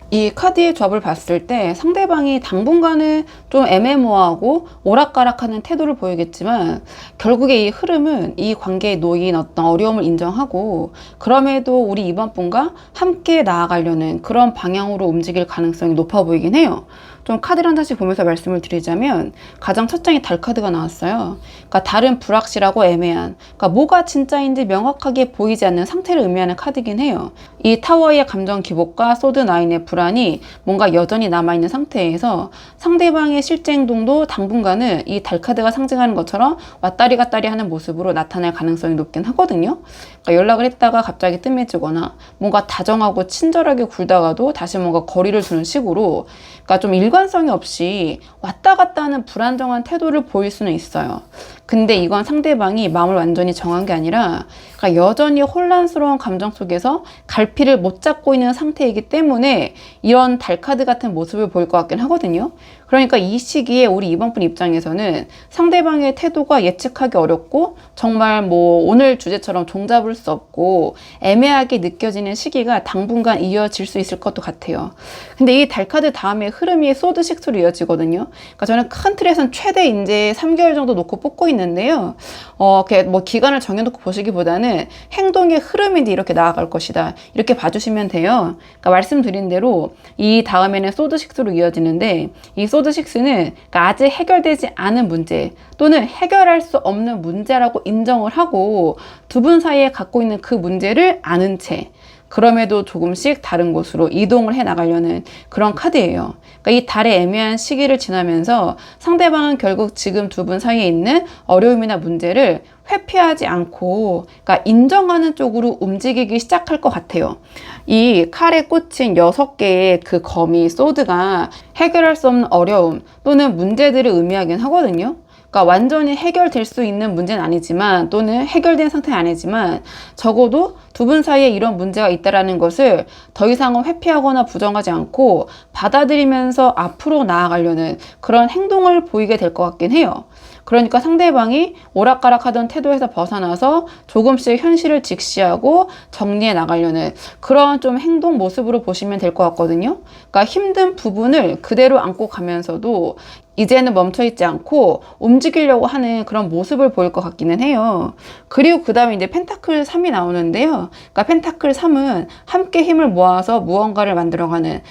Speaker 1: 이 카드의 조합을 봤을 때 상대방이 당분간은 좀 애매모호하고 오락가락하는 태도를 보이겠지만 결국에 이 흐름은 이 관계에 놓인 어떤 어려움을 인정하고 그럼에도 우리 이번 분과 함께 나아가려는 그런 방향으로 움직일 가능성이 높아 보이긴 해요. 좀 카드를 한 장씩 보면서 말씀을 드리자면 가장 첫 장에 달 카드가 나왔어요. 그러니까 달은 불확실하고 애매한, 그러니까 뭐가 진짜인지 명확하게 보이지 않는 상태를 의미하는 카드긴 해요. 이 타워의 감정 기복과 소드 9의 불안이 뭔가 여전히 남아있는 상태에서 상대방의 실제 행동도 당분간은 이 달 카드가 상징하는 것처럼 왔다리 갔다리 하는 모습으로 나타날 가능성이 높긴 하거든요. 그러니까 연락을 했다가 갑자기 뜸해지거나 뭔가 다정하고 친절하게 굴다가도 다시 뭔가 거리를 두는 식으로, 그러니까 좀 일관성이 없이 왔다 갔다 하는 불안정한 태도를 보일 수는 있어요.
Speaker 2: 근데 이건 상대방이 마음을 완전히 정한 게 아니라 그러니까 여전히 혼란스러운 감정 속에서 갈피를 못 잡고 있는 상태이기 때문에 이런 달카드 같은 모습을 보일 것 같긴 하거든요. 그러니까 이 시기에 우리 2번 분 입장에서는 상대방의 태도가 예측하기 어렵고 정말 뭐 오늘 주제처럼 종잡을 수 없고 애매하게 느껴지는 시기가 당분간 이어질 수 있을 것도 같아요. 근데 이 달카드 다음에 흐름이 소드 식스로 이어지거든요. 그러니까 저는 큰 틀에서는 최대 이제 3개월 정도 놓고 뽑고 있는데요. 뭐 기간을 정해놓고 보시기보다는 행동의 흐름인데 이렇게 나아갈 것이다. 이렇게 봐주시면 돼요. 그러니까 말씀드린 대로 이 다음에는 소드 식스로 이어지는데 이 소드 식스는 그러니까 아직 해결되지 않은 문제 또는 해결할 수 없는 문제라고 인정을 하고 두 분 사이에 갖고 있는 그 문제를 아는 채 그럼에도 조금씩 다른 곳으로 이동을 해 나가려는 그런 카드예요. 그러니까 이 달의 애매한 시기를 지나면서 상대방은 결국 지금 두 분 사이에 있는 어려움이나 문제를 회피하지 않고 그러니까 인정하는 쪽으로 움직이기 시작할 것 같아요. 이 칼에 꽂힌 6개의 그 검이 소드가 해결할 수 없는 어려움 또는 문제들을 의미하긴 하거든요. 그러니까 완전히 해결될 수 있는 문제는 아니지만 또는 해결된 상태는 아니지만 적어도 두 분 사이에 이런 문제가 있다라는 것을 더 이상은 회피하거나 부정하지 않고 받아들이면서 앞으로 나아가려는 그런 행동을 보이게 될 것 같긴 해요. 그러니까 상대방이 오락가락하던 태도에서 벗어나서 조금씩 현실을 직시하고 정리해 나가려는 그런 좀 행동 모습으로 보시면 될 것 같거든요. 그러니까 힘든 부분을 그대로 안고 가면서도 이제는 멈춰있지 않고 움직이려고 하는 그런 모습을 보일 것 같기는 해요. 그리고 그 다음에 이제 펜타클 3이 나오는데요. 그러니까 펜타클 3은 함께 힘을 모아서 무언가를 만들어가는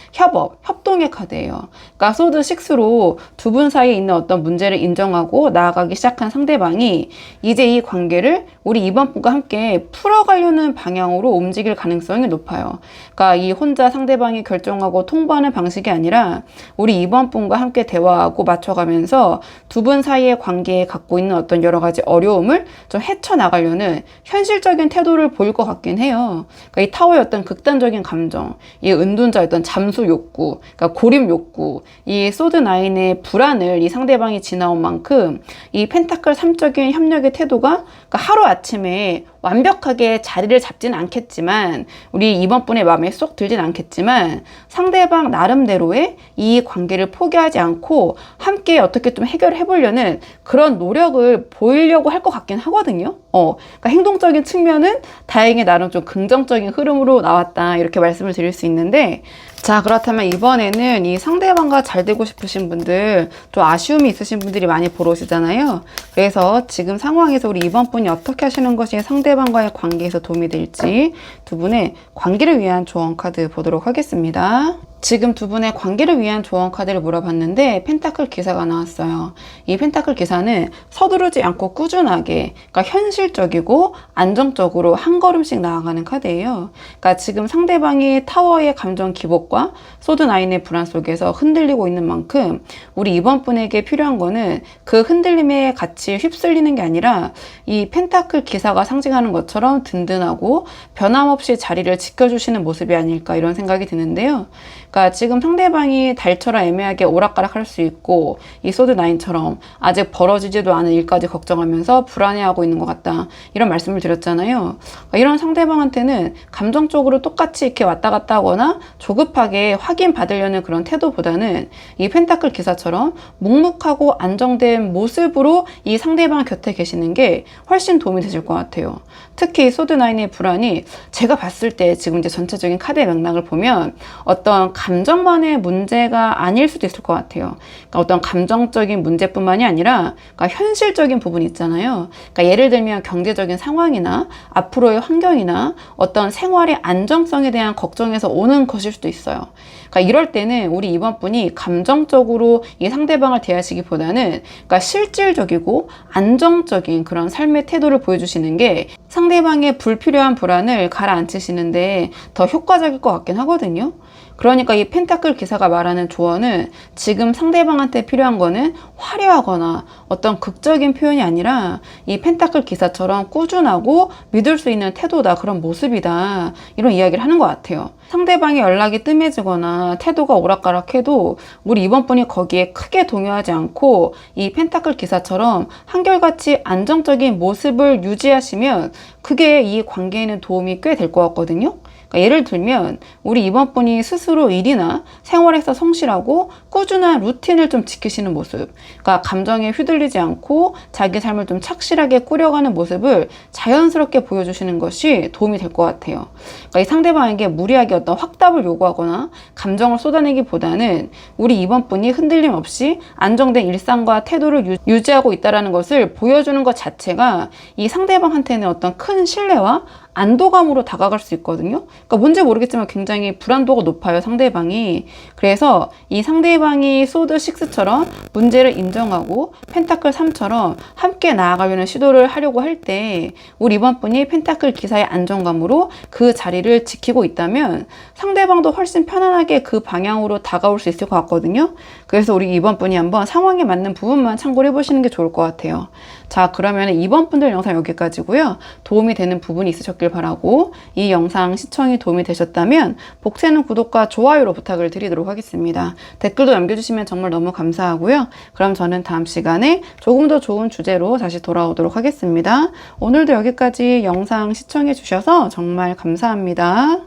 Speaker 2: 협동의 카드예요. 그러니까 소드 6로 두 분 사이에 있는 어떤 문제를 인정하고 나아가기 시작한 상대방이 이제 이 관계를 우리 2번 분과 함께 풀어가려는 방향으로 움직일 가능성이 높아요. 그러니까 이 혼자 상대방이 결정하고 통보하는 방식이 아니라 우리 2번 분과 함께 대화하고 맞춰가면서 두 분 사이의 관계에 갖고 있는 어떤 여러 가지 어려움을 좀 헤쳐나가려는 현실적인 태도를 보일 것 같긴 해요. 그러니까 이 타워의 어떤 극단적인 감정, 이 은둔자의 어떤 잠수 욕구, 그러니까 고립 욕구, 이 소드 9의 불안을 이 상대방이 지나온 만큼 이 펜타클 3적인 협력의 태도가 그러니까 하루아침에 완벽하게 자리를 잡지는 않겠지만 우리 2번 분의 마음에 쏙 들진 않겠지만 상대방 나름대로의 이 관계를 포기하지 않고 함께 어떻게 좀 해결해 보려는 그런 노력을 보이려고 할 것 같긴 하거든요. 그러니까 행동적인 측면은 다행히 나름 좀 긍정적인 흐름으로 나왔다 이렇게 말씀을 드릴 수 있는데 자 그렇다면 이번에는 이 상대방과 잘 되고 싶으신 분들 좀 아쉬움이 있으신 분들이 많이 보러 오시잖아요. 그래서 지금 상황에서 우리 2번 분이 어떻게 하시는 것이 상대방과의 관계에서 도움이 될지 두 분의 관계를 위한 조언 카드 보도록 하겠습니다. 지금 두 분의 관계를 위한 조언 카드를 물어봤는데 펜타클 기사가 나왔어요. 이 펜타클 기사는 서두르지 않고 꾸준하게 그러니까 현실적이고 안정적으로 한 걸음씩 나아가는 카드예요. 그러니까 지금 상대방이 타워의 감정 기복과 소드 9의 불안 속에서 흔들리고 있는 만큼 우리 2번 분에게 필요한 거는 그 흔들림에 같이 휩쓸리는 게 아니라 이 펜타클 기사가 상징하는 것처럼 든든하고 변함없이 자리를 지켜주시는 모습이 아닐까 이런 생각이 드는데요. 그러니까 지금 상대방이 달처럼 애매하게 오락가락 할 수 있고 이 소드 9처럼 아직 벌어지지도 않은 일까지 걱정하면서 불안해하고 있는 것 같다 이런 말씀을 드렸잖아요. 그러니까 이런 상대방한테는 감정적으로 똑같이 이렇게 왔다 갔다 하거나 조급하게 확인받으려는 그런 태도보다는 이 펜타클 기사처럼 묵묵하고 안정된 모습으로 이 상대방 곁에 계시는 게 훨씬 도움이 되실 것 같아요. 특히 소드 9의 불안이 제가 봤을 때 지금 이제 전체적인 카드의 맥락을 보면 어떤 감정만의 문제가 아닐 수도 있을 것 같아요. 그러니까 어떤 감정적인 문제뿐만이 아니라 그러니까 현실적인 부분이 있잖아요. 그러니까 예를 들면 경제적인 상황이나 앞으로의 환경이나 어떤 생활의 안정성에 대한 걱정에서 오는 것일 수도 있어요. 그러니까 이럴 때는 우리 2번 분이 감정적으로 이 상대방을 대하시기보다는 그러니까 실질적이고 안정적인 그런 삶의 태도를 보여주시는 게 상대방의 불필요한 불안을 가라앉히시는데 더 효과적일 것 같긴 하거든요. 그러니까 이 펜타클 기사가 말하는 조언은 지금 상대방한테 필요한 거는 화려하거나 어떤 극적인 표현이 아니라 이 펜타클 기사처럼 꾸준하고 믿을 수 있는 태도다, 그런 모습이다, 이런 이야기를 하는 것 같아요. 상대방의 연락이 뜸해지거나 태도가 오락가락해도 우리 이번 분이 거기에 크게 동요하지 않고 이 펜타클 기사처럼 한결같이 안정적인 모습을 유지하시면 그게 이 관계에는 도움이 꽤 될 것 같거든요. 그러니까 예를 들면 우리 이번 분이 스스로 일이나 생활에서 성실하고 꾸준한 루틴을 좀 지키시는 모습, 그러니까 감정에 휘둘리지 않고 자기 삶을 좀 착실하게 꾸려가는 모습을 자연스럽게 보여주시는 것이 도움이 될 것 같아요. 그러니까 이 상대방에게 무리하게 어떤 확답을 요구하거나 감정을 쏟아내기보다는 우리 이번 분이 흔들림 없이 안정된 일상과 태도를 유지하고 있다는 것을 보여주는 것 자체가 이 상대방한테는 어떤 큰 신뢰와 안도감으로 다가갈 수 있거든요. 그러니까 뭔지 모르겠지만 굉장히 불안도가 높아요, 상대방이. 그래서 이 상대방이 소드 6처럼 문제를 인정하고 펜타클 3처럼 함께 나아가려는 시도를 하려고 할 때 우리 이번 분이 펜타클 기사의 안정감으로 그 자리를 지키고 있다면 상대방도 훨씬 편안하게 그 방향으로 다가올 수 있을 것 같거든요. 그래서 우리 이번 분이 한번 상황에 맞는 부분만 참고를 해보시는 게 좋을 것 같아요. 자, 그러면 이번 분들 영상 여기까지고요. 도움이 되는 부분이 있으셨길 바라고, 이 영상 시청이 도움이 되셨다면 복채는 구독과 좋아요로 부탁을 드리도록 하겠습니다. 댓글도 남겨주시면 정말 너무 감사하고요. 그럼 저는 다음 시간에 조금 더 좋은 주제로 다시 돌아오도록 하겠습니다. 오늘도 여기까지 영상 시청해 주셔서 정말 감사합니다.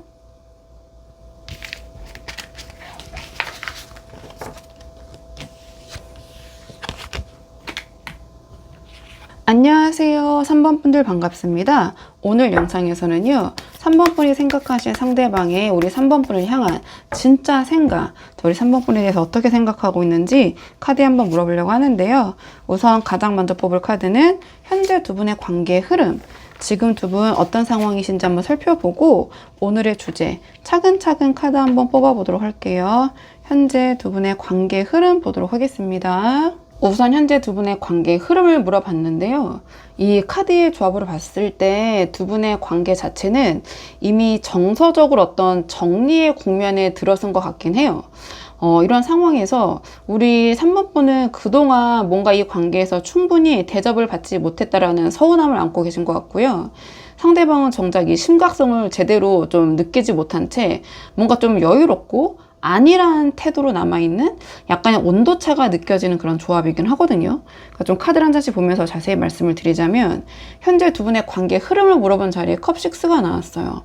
Speaker 2: 안녕하세요. 3번 분들 반갑습니다. 오늘 영상에서는요, 3번 분이 생각하신 상대방의 우리 3번 분을 향한 진짜 생각, 우리 3번 분에 대해서 어떻게 생각하고 있는지 카드에 한번 물어보려고 하는데요. 우선 가장 먼저 뽑을 카드는 현재 두 분의 관계의 흐름, 지금 두 분 어떤 상황이신지 한번 살펴보고 오늘의 주제 차근차근 카드 한번 뽑아보도록 할게요. 현재 두 분의 관계의 흐름 보도록 하겠습니다. 우선 현재 두 분의 관계의 흐름을 물어봤는데요. 이 카드의 조합으로 봤을 때 두 분의 관계 자체는 이미 정서적으로 어떤 정리의 국면에 들어선 것 같긴 해요. 이런 상황에서 우리 3번 분은 그동안 뭔가 이 관계에서 충분히 대접을 받지 못했다라는 서운함을 안고 계신 것 같고요. 상대방은 정작 이 심각성을 제대로 좀 느끼지 못한 채 뭔가 좀 여유롭고 아니란 태도로 남아있는 약간의 온도차가 느껴지는 그런 조합이긴 하거든요. 그러니까 좀 카드를 한 장씩 보면서 자세히 말씀을 드리자면 현재 두 분의 관계 흐름을 물어본 자리에 컵6가 나왔어요.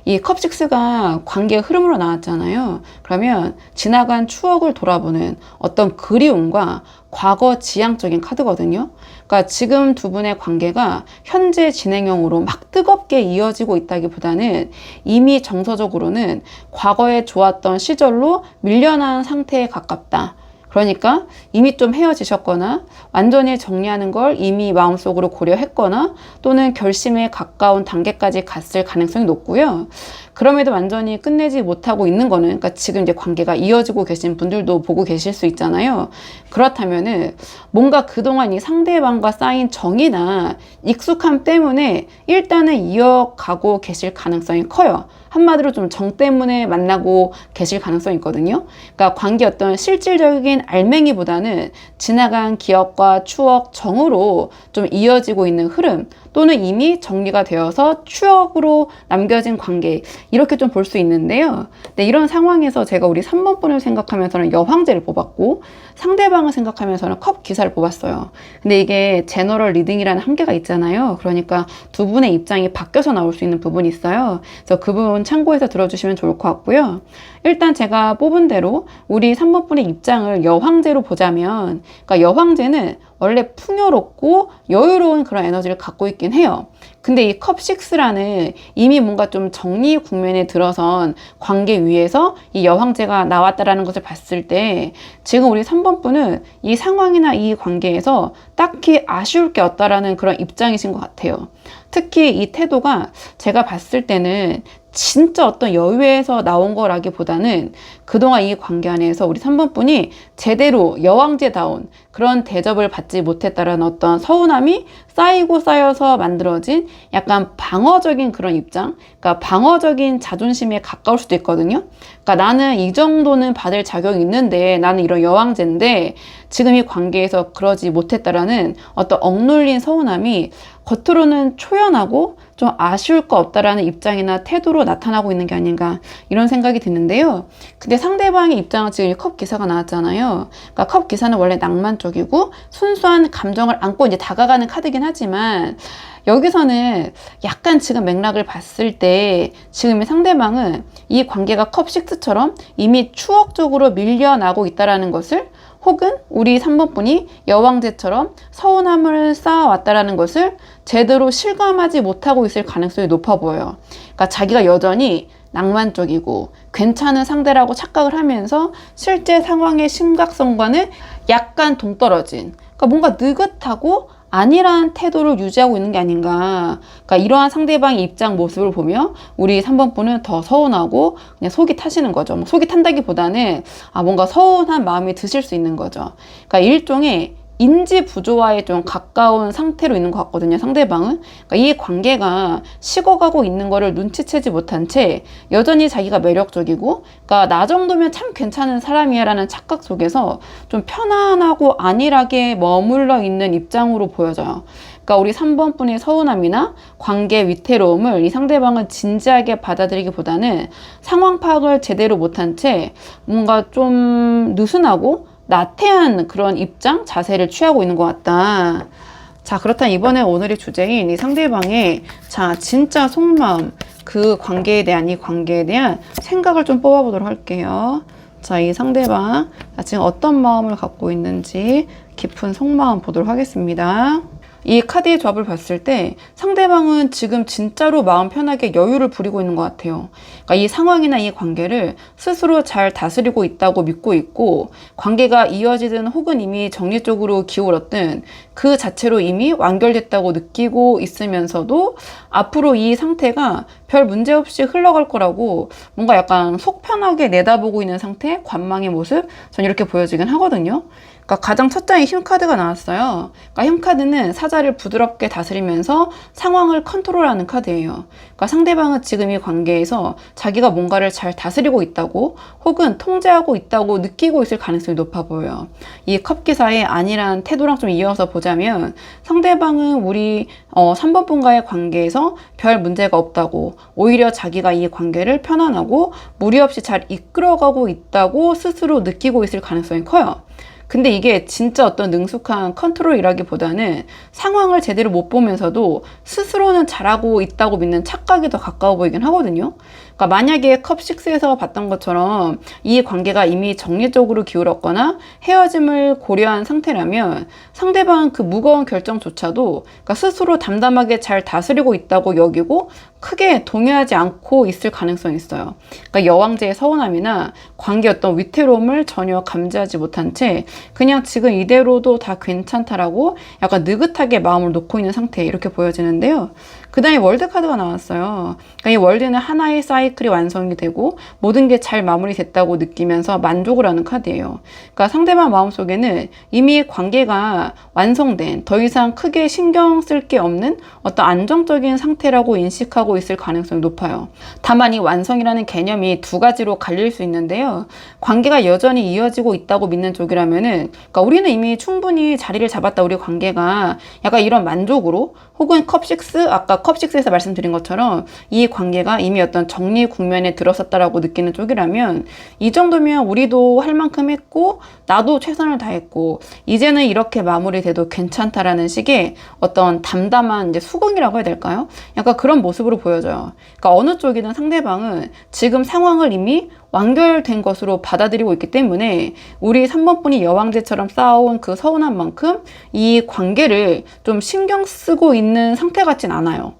Speaker 2: 이 컵6가 관계의 흐름으로 나왔잖아요. 그러면 지나간 추억을 돌아보는 어떤 그리움과 과거 지향적인 카드거든요. 그러니까 지금 두 분의 관계가 현재 진행형으로 막 뜨겁게 이어지고 있다기보다는 이미 정서적으로는 과거에 좋았던 시절로 밀려난 상태에 가깝다. 그러니까 이미 좀 헤어지셨거나 완전히 정리하는 걸 이미 마음속으로 고려했거나 또는 결심에 가까운 단계까지 갔을 가능성이 높고요. 그럼에도 완전히 끝내지 못하고 있는 거는, 그러니까 지금 이제 관계가 이어지고 계신 분들도 보고 계실 수 있잖아요. 그렇다면은 뭔가 그동안 이 상대방과 쌓인 정이나 익숙함 때문에 일단은 이어가고 계실 가능성이 커요. 한마디로 좀 정 때문에 만나고 계실 가능성이 있거든요. 그러니까 관계 어떤 실질적인 알맹이보다는 지나간 기억과 추억, 정으로 좀 이어지고 있는 흐름, 또는 이미 정리가 되어서 추억으로 남겨진 관계, 이렇게 좀 볼 수 있는데요. 네, 이런 상황에서 제가 우리 3번 분을 생각하면서는 여황제를 뽑았고 상대방을 생각하면서는 컵 기사를 뽑았어요. 근데 이게 제너럴 리딩이라는 한계가 있잖아요. 그러니까 두 분의 입장이 바뀌어서 나올 수 있는 부분이 있어요. 그래서 그 부분 참고해서 들어주시면 좋을 것 같고요. 일단 제가 뽑은 대로 우리 3번 분의 입장을 여황제로 보자면, 그러니까 여황제는 원래 풍요롭고 여유로운 그런 에너지를 갖고 있긴 해요. 근데 이 컵6라는 이미 뭔가 좀 정리 국면에 들어선 관계 위에서 이 여황제가 나왔다라는 것을 봤을 때 지금 우리 3번 분은 이 상황이나 이 관계에서 딱히 아쉬울 게 없다라는 그런 입장이신 것 같아요. 특히 이 태도가 제가 봤을 때는 진짜 어떤 여유에서 나온 거라기보다는 그동안 이 관계 안에서 우리 3번 분이 제대로 여왕제다운 그런 대접을 받지 못했다라는 어떤 서운함이 쌓이고 쌓여서 만들어진 약간 방어적인 그런 입장, 그러니까 방어적인 자존심에 가까울 수도 있거든요. 그러니까 나는 이 정도는 받을 자격이 있는데, 나는 이런 여왕제인데 지금 이 관계에서 그러지 못했다라는 어떤 억눌린 서운함이 겉으로는 초연하고 좀 아쉬울 거 없다라는 입장이나 태도로 나타나고 있는 게 아닌가, 이런 생각이 드는데요. 근데 상대방의 입장은 지금 컵 기사가 나왔잖아요. 그러니까 컵 기사는 원래 낭만적이고 순수한 감정을 안고 이제 다가가는 카드긴 하지만, 여기서는 약간 지금 맥락을 봤을 때 지금의 상대방은 이 관계가 컵 6처럼 이미 추억적으로 밀려나고 있다라는 것을, 혹은 우리 3번 분이 여왕제처럼 서운함을 쌓아왔다라는 것을 제대로 실감하지 못하고 있을 가능성이 높아 보여요. 그러니까 자기가 여전히 낭만적이고 괜찮은 상대라고 착각을 하면서 실제 상황의 심각성과는 약간 동떨어진, 그러니까 뭔가 느긋하고 아니라는 태도를 유지하고 있는 게 아닌가. 그러니까 이러한 상대방의 입장 모습을 보며 우리 3번 분은 더 서운하고 그냥 속이 타시는 거죠. 뭐 속이 탄다기보다는 뭔가 서운한 마음이 드실 수 있는 거죠. 그러니까 일종의 인지 부조화에 좀 가까운 상태로 있는 것 같거든요, 상대방은. 그러니까 이 관계가 식어가고 있는 거를 눈치채지 못한 채 여전히 자기가 매력적이고, 그러니까 나 정도면 참 괜찮은 사람이야 라는 착각 속에서 좀 편안하고 안일하게 머물러 있는 입장으로 보여져요. 그러니까 우리 3번 분의 서운함이나 관계 위태로움을 이 상대방은 진지하게 받아들이기보다는 상황 파악을 제대로 못한 채 뭔가 좀 느슨하고 나태한 그런 입장, 자세를 취하고 있는 것 같다. 자, 그렇다면 이번에 오늘의 주제인 이 상대방의 진짜 속마음, 그 관계에 대한, 이 관계에 대한 생각을 좀 뽑아보도록 할게요. 자, 이 상대방 지금 어떤 마음을 갖고 있는지 깊은 속마음 보도록 하겠습니다. 이 카드의 조합을 봤을 때 상대방은 지금 진짜로 마음 편하게 여유를 부리고 있는 것 같아요. 그러니까 이 상황이나 이 관계를 스스로 잘 다스리고 있다고 믿고 있고, 관계가 이어지든 혹은 이미 정리 쪽으로 기울었든 그 자체로 이미 완결됐다고 느끼고 있으면서도 앞으로 이 상태가 별 문제 없이 흘러갈 거라고 뭔가 약간 속 편하게 내다보고 있는 상태, 관망의 모습, 전 이렇게 보여지긴 하거든요. 그러니까 가장 첫 장에 힘 카드가 나왔어요. 그러니까 힘 카드는 사자를 부드럽게 다스리면서 상황을 컨트롤하는 카드예요. 그러니까 상대방은 지금 이 관계에서 자기가 뭔가를 잘 다스리고 있다고 혹은 통제하고 있다고 느끼고 있을 가능성이 높아 보여요. 이 컵 기사의 안일한 태도랑 좀 이어서 보자면, 상대방은 우리 3번 분과의 관계에서 별 문제가 없다고, 오히려 자기가 이 관계를 편안하고 무리 없이 잘 이끌어가고 있다고 스스로 느끼고 있을 가능성이 커요. 근데 이게 진짜 어떤 능숙한 컨트롤이라기보다는 상황을 제대로 못 보면서도 스스로는 잘하고 있다고 믿는 착각이 더 가까워 보이긴 하거든요. 그러니까 만약에 컵 6에서 봤던 것처럼 이 관계가 이미 정리적으로 기울었거나 헤어짐을 고려한 상태라면 상대방은 그 무거운 결정조차도 그러니까 스스로 담담하게 잘 다스리고 있다고 여기고 크게 동요하지 않고 있을 가능성이 있어요. 그러니까 여왕제의 서운함이나 관계 어떤 위태로움을 전혀 감지하지 못한 채 그냥 지금 이대로도 다 괜찮다라고 약간 느긋하게 마음을 놓고 있는 상태, 이렇게 보여지는데요. 그 다음에 월드 카드가 나왔어요. 그러니까 이 월드는 하나의 사이클이 완성이 되고 모든 게 잘 마무리됐다고 느끼면서 만족을 하는 카드예요. 그러니까 상대방 마음속에는 이미 관계가 완성된, 더 이상 크게 신경 쓸 게 없는 어떤 안정적인 상태라고 인식하고 있을 가능성이 높아요. 다만 이 완성이라는 개념이 두 가지로 갈릴 수 있는데요. 관계가 여전히 이어지고 있다고 믿는 쪽이라면은, 그러니까 우리는 이미 충분히 자리를 잡았다, 우리 관계가, 약간 이런 만족으로, 혹은 컵 6, 아까 컵 6에서 말씀드린 것처럼 이 관계가 이미 어떤 정리 국면에 들어섰다라고 느끼는 쪽이라면, 이 정도면 우리도 할 만큼 했고 나도 최선을 다했고 이제는 이렇게 마무리돼도 괜찮다라는 식의 어떤 담담한 이제 수긍이라고 해야 될까요? 약간 그런 모습으로 보여져요. 그러니까 어느 쪽이든 상대방은 지금 상황을 이미 완결된 것으로 받아들이고 있기 때문에 우리 3번 분이 여왕제처럼 쌓아온 그 서운한 만큼 이 관계를 좀 신경 쓰고 있는 상태 같진 않아요.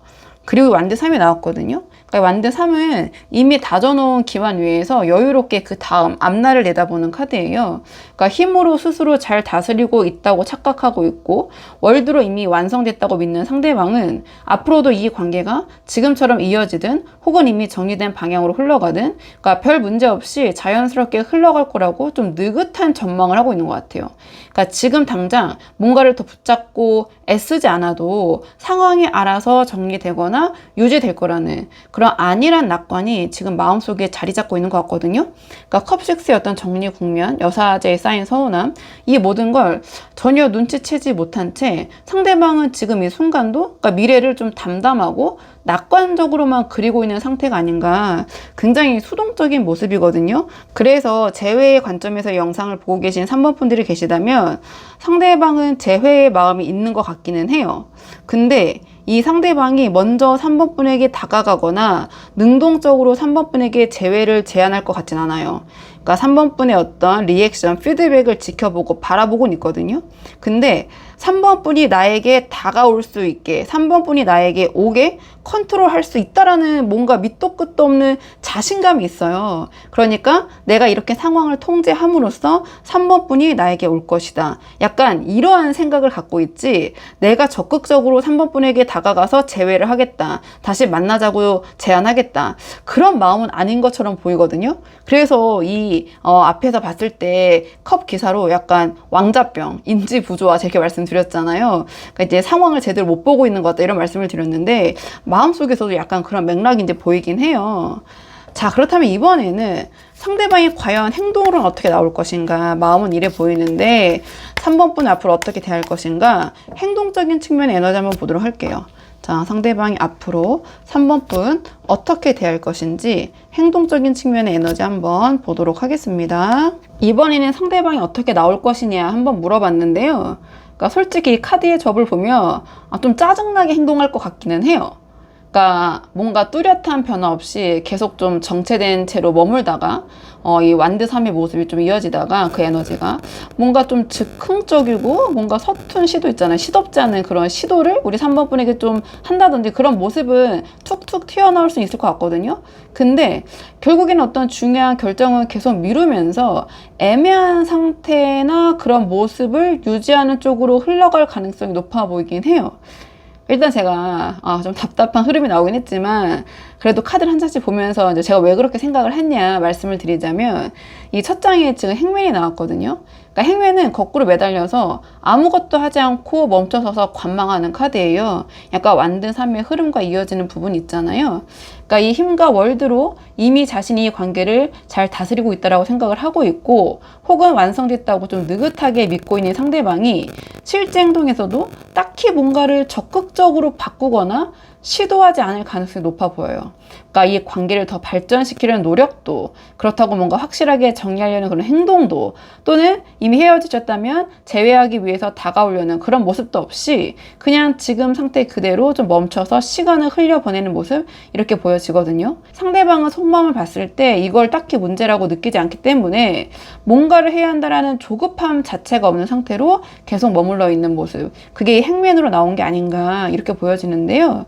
Speaker 2: 그리고 완드 3이 나왔거든요. 그러니까 완드 3은 이미 다져놓은 기반 위에서 여유롭게 그 다음 앞날을 내다보는 카드예요. 그러니까 힘으로 스스로 잘 다스리고 있다고 착각하고 있고 월드로 이미 완성됐다고 믿는 상대방은 앞으로도 이 관계가 지금처럼 이어지든 혹은 이미 정리된 방향으로 흘러가든 그러니까 별 문제 없이 자연스럽게 흘러갈 거라고 좀 느긋한 전망을 하고 있는 것 같아요. 그러니까 지금 당장 뭔가를 더 붙잡고 애쓰지 않아도 상황이 알아서 정리되거나 유지될 거라는 그런 안일한 낙관이 지금 마음속에 자리 잡고 있는 것 같거든요. 그러니까 컵6의 어떤 정리 국면, 여사제에 쌓인 서운함, 이 모든 걸 전혀 눈치채지 못한 채 상대방은 지금 이 순간도 그러니까 미래를 좀 담담하고 낙관적으로만 그리고 있는 상태가 아닌가, 굉장히 수동적인 모습이거든요. 그래서 재회의 관점에서 영상을 보고 계신 3번 분들이 계시다면 상대방은 재회의 마음이 있는 것 같기는 해요. 근데 이 상대방이 먼저 3번 분에게 다가가거나 능동적으로 3번 분에게 재회를 제안할 것 같진 않아요. 그러니까 3번 분의 어떤 리액션, 피드백을 지켜보고 바라보곤 있거든요. 근데 3번 분이 나에게 다가올 수 있게, 3번 분이 나에게 오게 컨트롤할 수 있다라는 뭔가 밑도 끝도 없는 자신감이 있어요. 그러니까 내가 이렇게 상황을 통제함으로써 3번 분이 나에게 올 것이다. 약간 이러한 생각을 갖고 있지, 내가 적극적으로 3번 분에게 다가가서 재회를 하겠다, 다시 만나자고 제안하겠다, 그런 마음은 아닌 것처럼 보이거든요. 그래서 이 앞에서 봤을 때 컵 기사로 약간 왕자병, 인지 부조화 제가 말씀드렸잖아요. 그러니까 이제 상황을 제대로 못 보고 있는 것 같다 이런 말씀을 드렸는데 마음속에서도 약간 그런 맥락이 이제 보이긴 해요. 자, 그렇다면 이번에는 상대방이 과연 행동으로는 어떻게 나올 것인가, 마음은 이래 보이는데 3번 분 앞으로 어떻게 대할 것인가, 행동적인 측면의 에너지 한번 보도록 할게요. 자, 상대방이 앞으로 3번 분 어떻게 대할 것인지 행동적인 측면의 에너지 한번 보도록 하겠습니다. 이번에는 상대방이 어떻게 나올 것이냐 한번 물어봤는데요. 그러니까 솔직히 이 카드의 접을 보면 좀 짜증나게 행동할 것 같기는 해요. 그러니까 뭔가 뚜렷한 변화 없이 계속 좀 정체된 채로 머물다가 이 완드 3의 모습이 좀 이어지다가 그 에너지가 뭔가 좀 즉흥적이고 뭔가 서툰 시도 있잖아요. 시덥지 않은 그런 시도를 우리 3번 분에게 좀 한다든지 그런 모습은 툭툭 튀어나올 수 있을 것 같거든요. 근데 결국에는 어떤 중요한 결정을 계속 미루면서 애매한 상태나 그런 모습을 유지하는 쪽으로 흘러갈 가능성이 높아 보이긴 해요. 일단 제가 좀 답답한 흐름이 나오긴 했지만 그래도 카드를 한 장씩 보면서 이제 제가 왜 그렇게 생각을 했냐 말씀을 드리자면, 이 첫 장에 지금 행맨이 나왔거든요. 그러니까 행맨은 거꾸로 매달려서 아무것도 하지 않고 멈춰서서 관망하는 카드예요. 약간 완드 3의 흐름과 이어지는 부분이 있잖아요. 그러니까 이 힘과 월드로 이미 자신이 이 관계를 잘 다스리고 있다라고 생각을 하고 있고, 혹은 완성됐다고 좀 느긋하게 믿고 있는 상대방이 실제 행동에서도 딱히 뭔가를 적극적으로 바꾸거나 시도하지 않을 가능성이 높아 보여요. 그러니까 이 관계를 더 발전시키려는 노력도, 그렇다고 뭔가 확실하게 정리하려는 그런 행동도, 또는 이미 헤어지셨다면 재회하기 위해서 다가오려는 그런 모습도 없이 그냥 지금 상태 그대로 좀 멈춰서 시간을 흘려보내는 모습, 이렇게 보여지거든요. 상대방은 속마음을 봤을 때 이걸 딱히 문제라고 느끼지 않기 때문에 뭔가를 해야 한다라는 조급함 자체가 없는 상태로 계속 머물러 있는 모습, 그게 행맨으로 나온 게 아닌가 이렇게 보여지는데요.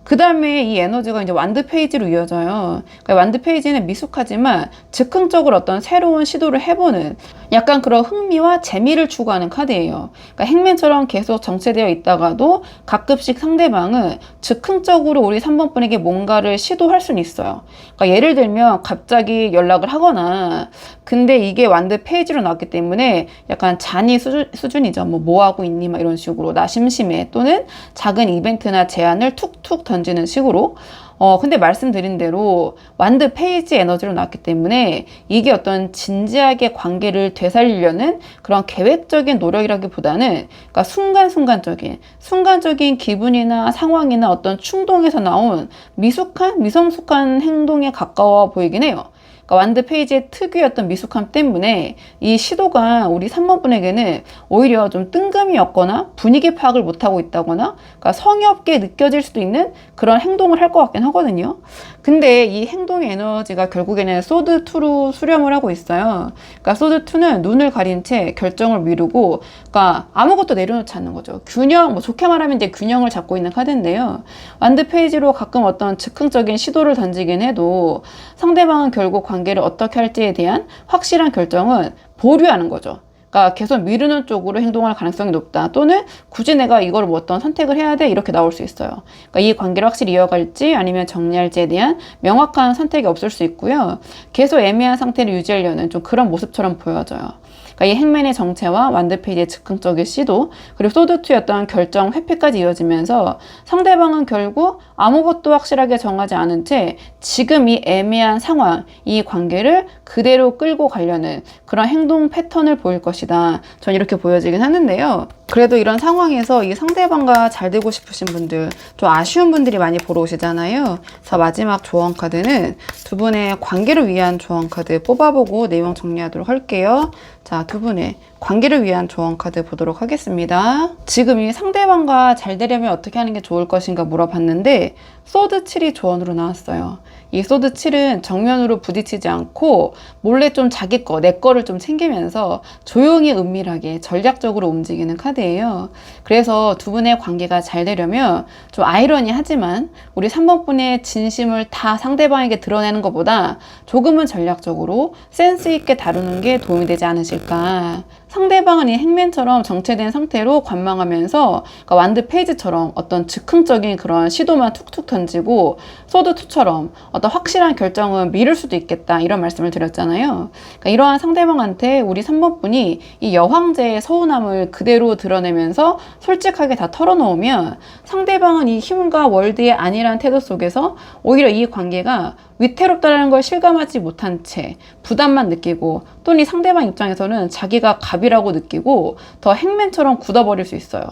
Speaker 2: 그 다음에 이 에너지가 이제 완드 페이지로 이어져요. 그러니까 완드 페이지는 미숙하지만 즉흥적으로 어떤 새로운 시도를 해보는 약간 그런 흥미와 재미를 추구하는 카드예요. 그러니까 행맨처럼 계속 정체되어 있다가도 가끔씩 상대방은 즉흥적으로 우리 3번 분에게 뭔가를 시도할 수는 있어요. 그러니까 예를 들면 갑자기 연락을 하거나, 근데 이게 완드 페이지로 나왔기 때문에 약간 잔이 수준이죠. 뭐 하고 있니? 막 이런 식으로 나 심심해, 또는 작은 이벤트나 제안을 툭툭 던지는 식으로. 근데 말씀드린 대로 완드 페이지 에너지로 나왔기 때문에 이게 어떤 진지하게 관계를 되살리려는 그런 계획적인 노력이라기보다는, 그러니까 순간적인 기분이나 상황이나 어떤 충동에서 나온 미성숙한 행동에 가까워 보이긴 해요. 그러니까 완드 페이지의 특유의 어떤 미숙함 때문에 이 시도가 우리 3번 분에게는 오히려 좀 뜬금이었거나 분위기 파악을 못하고 있다거나, 그러니까 성의 없게 느껴질 수도 있는 그런 행동을 할 것 같긴 하거든요. 근데 이 행동의 에너지가 결국에는 소드2로 수렴을 하고 있어요. 그러니까 소드2는 눈을 가린 채 결정을 미루고, 그러니까 아무것도 내려놓지 않는 거죠. 균형, 좋게 말하면 이제 균형을 잡고 있는 카드인데요. 완드 페이지로 가끔 어떤 즉흥적인 시도를 던지긴 해도 상대방은 결국 관계를 어떻게 할지에 대한 확실한 결정은 보류하는 거죠. 그러니까 계속 미루는 쪽으로 행동할 가능성이 높다. 또는 굳이 내가 이걸 뭐 어떤 선택을 해야 돼? 이렇게 나올 수 있어요. 그러니까 이 관계를 확실히 이어갈지 아니면 정리할지에 대한 명확한 선택이 없을 수 있고요. 계속 애매한 상태를 유지하려는 좀 그런 모습처럼 보여져요. 그러니까 이 행맨의 정체와 완드페이지의 즉흥적인 시도, 그리고 소드2의 어떤 결정 회피까지 이어지면서 상대방은 결국 아무것도 확실하게 정하지 않은 채 지금 이 애매한 상황, 이 관계를 그대로 끌고 가려는 그런 행동 패턴을 보일 것이다. 전 이렇게 보여지긴 하는데요. 그래도 이런 상황에서 이 상대방과 잘 되고 싶으신 분들, 좀 아쉬운 분들이 많이 보러 오시잖아요. 그래서 마지막 조언 카드는 두 분의 관계를 위한 조언 카드 뽑아보고 내용 정리하도록 할게요. 자, 두 분의 관계를 위한 조언 카드 보도록 하겠습니다. 지금 이 상대방과 잘 되려면 어떻게 하는 게 좋을 것인가 물어봤는데 소드 7이 조언으로 나왔어요. 이 소드 7은 정면으로 부딪히지 않고 몰래 좀 자기 거, 내 거를 좀 챙기면서 조용히 은밀하게 전략적으로 움직이는 카드예요. 그래서 두 분의 관계가 잘 되려면 좀 아이러니하지만 우리 3번 분의 진심을 다 상대방에게 드러내는 것보다 조금은 전략적으로 센스 있게 다루는 게 도움이 되지 않으실까. 상대방은 이 행맨처럼 정체된 상태로 관망하면서 그러니까 완드 페이지처럼 어떤 즉흥적인 그런 시도만 툭툭 던지고 소드2처럼 어떤 확실한 결정은 미룰 수도 있겠다 이런 말씀을 드렸잖아요. 그러니까 이러한 상대방한테 우리 3번 분이 이 여황제의 서운함을 그대로 드러내면서 솔직하게 다 털어놓으면 상대방은 이 힘과 월드의 아니란 태도 속에서 오히려 이 관계가 위태롭다는 걸 실감하지 못한 채 부담만 느끼고 또는 이 상대방 입장에서는 자기가 갑이라고 느끼고 더 행맨처럼 굳어버릴 수 있어요.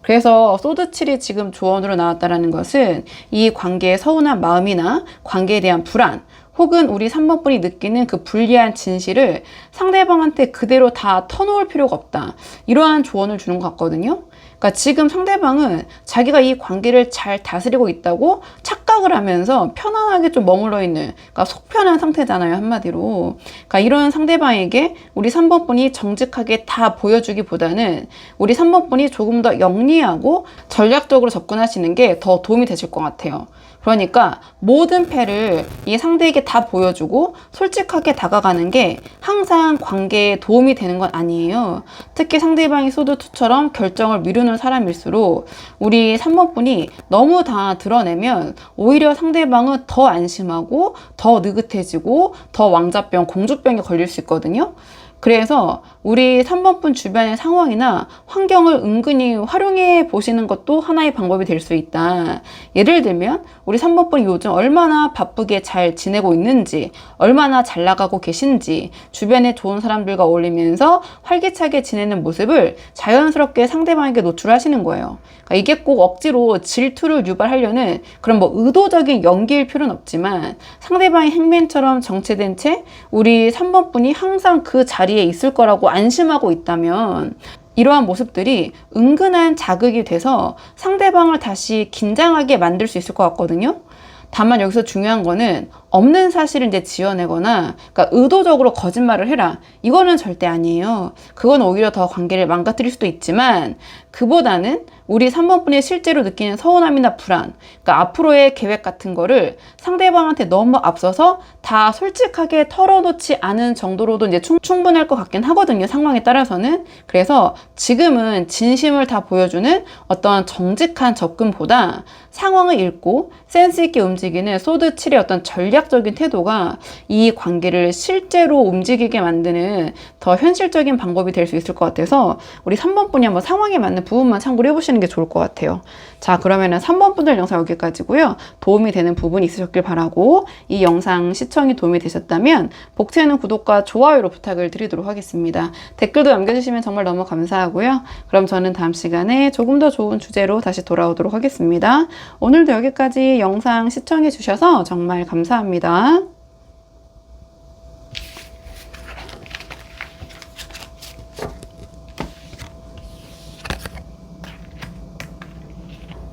Speaker 2: 그래서 소드7이 지금 조언으로 나왔다는 것은 이 관계의 서운한 마음이나 관계에 대한 불안 혹은 우리 3번 분이 느끼는 그 불리한 진실을 상대방한테 그대로 다 터놓을 필요가 없다. 이러한 조언을 주는 것 같거든요. 그러니까 지금 상대방은 자기가 이 관계를 잘 다스리고 있다고 착각을 하면서 편안하게 좀 머물러 있는, 그러니까 속편한 상태잖아요, 한마디로. 그러니까 이런 상대방에게 우리 3번 분이 정직하게 다 보여주기보다는 우리 3번 분이 조금 더 영리하고 전략적으로 접근하시는 게 더 도움이 되실 것 같아요. 그러니까 모든 패를 이 상대에게 다 보여주고 솔직하게 다가가는 게 항상 관계에 도움이 되는 건 아니에요. 특히 상대방이 소드2처럼 결정을 미루는 사람일수록 우리 3번 분이 너무 다 드러내면 오히려 상대방은 더 안심하고 더 느긋해지고 더 왕자병, 공주병에 걸릴 수 있거든요. 그래서 우리 3번 분 주변의 상황이나 환경을 은근히 활용해 보시는 것도 하나의 방법이 될 수 있다. 예를 들면 우리 3번 분이 요즘 얼마나 바쁘게 잘 지내고 있는지, 얼마나 잘 나가고 계신지, 주변에 좋은 사람들과 어울리면서 활기차게 지내는 모습을 자연스럽게 상대방에게 노출하시는 거예요. 그러니까 이게 꼭 억지로 질투를 유발하려는 그런 뭐 의도적인 연기일 필요는 없지만 상대방의 행맨처럼 정체된 채 우리 3번 분이 항상 그 자리에 있을 거라고 안심하고 있다면 이러한 모습들이 은근한 자극이 돼서 상대방을 다시 긴장하게 만들 수 있을 것 같거든요. 다만 여기서 중요한 거는 없는 사실을 이제 지어내거나 그러니까 의도적으로 거짓말을 해라. 이거는 절대 아니에요. 그건 오히려 더 관계를 망가뜨릴 수도 있지만 그보다는 우리 3번 분이 실제로 느끼는 서운함이나 불안, 그러니까 앞으로의 계획 같은 거를 상대방한테 너무 앞서서 다 솔직하게 털어놓지 않은 정도로도 이제 충분할 것 같긴 하거든요. 상황에 따라서는. 그래서 지금은 진심을 다 보여주는 어떤 정직한 접근보다 상황을 읽고 센스 있게 움직이는 소드7의 어떤 전략적인 태도가 이 관계를 실제로 움직이게 만드는 더 현실적인 방법이 될 수 있을 것 같아서 우리 3번 분이 한번 상황에 맞는 부분만 참고를 해보시는 게 좋을 것 같아요. 자, 그러면은 3번 분들 영상 여기까지고요. 도움이 되는 부분이 있으셨길 바라고 이 영상 시청이 도움이 되셨다면 복채는 구독과 좋아요로 부탁을 드리도록 하겠습니다. 댓글도 남겨주시면 정말 너무 감사하고요. 그럼 저는 다음 시간에 조금 더 좋은 주제로 다시 돌아오도록 하겠습니다. 오늘도 여기까지 영상 시청해 주셔서 정말 감사합니다.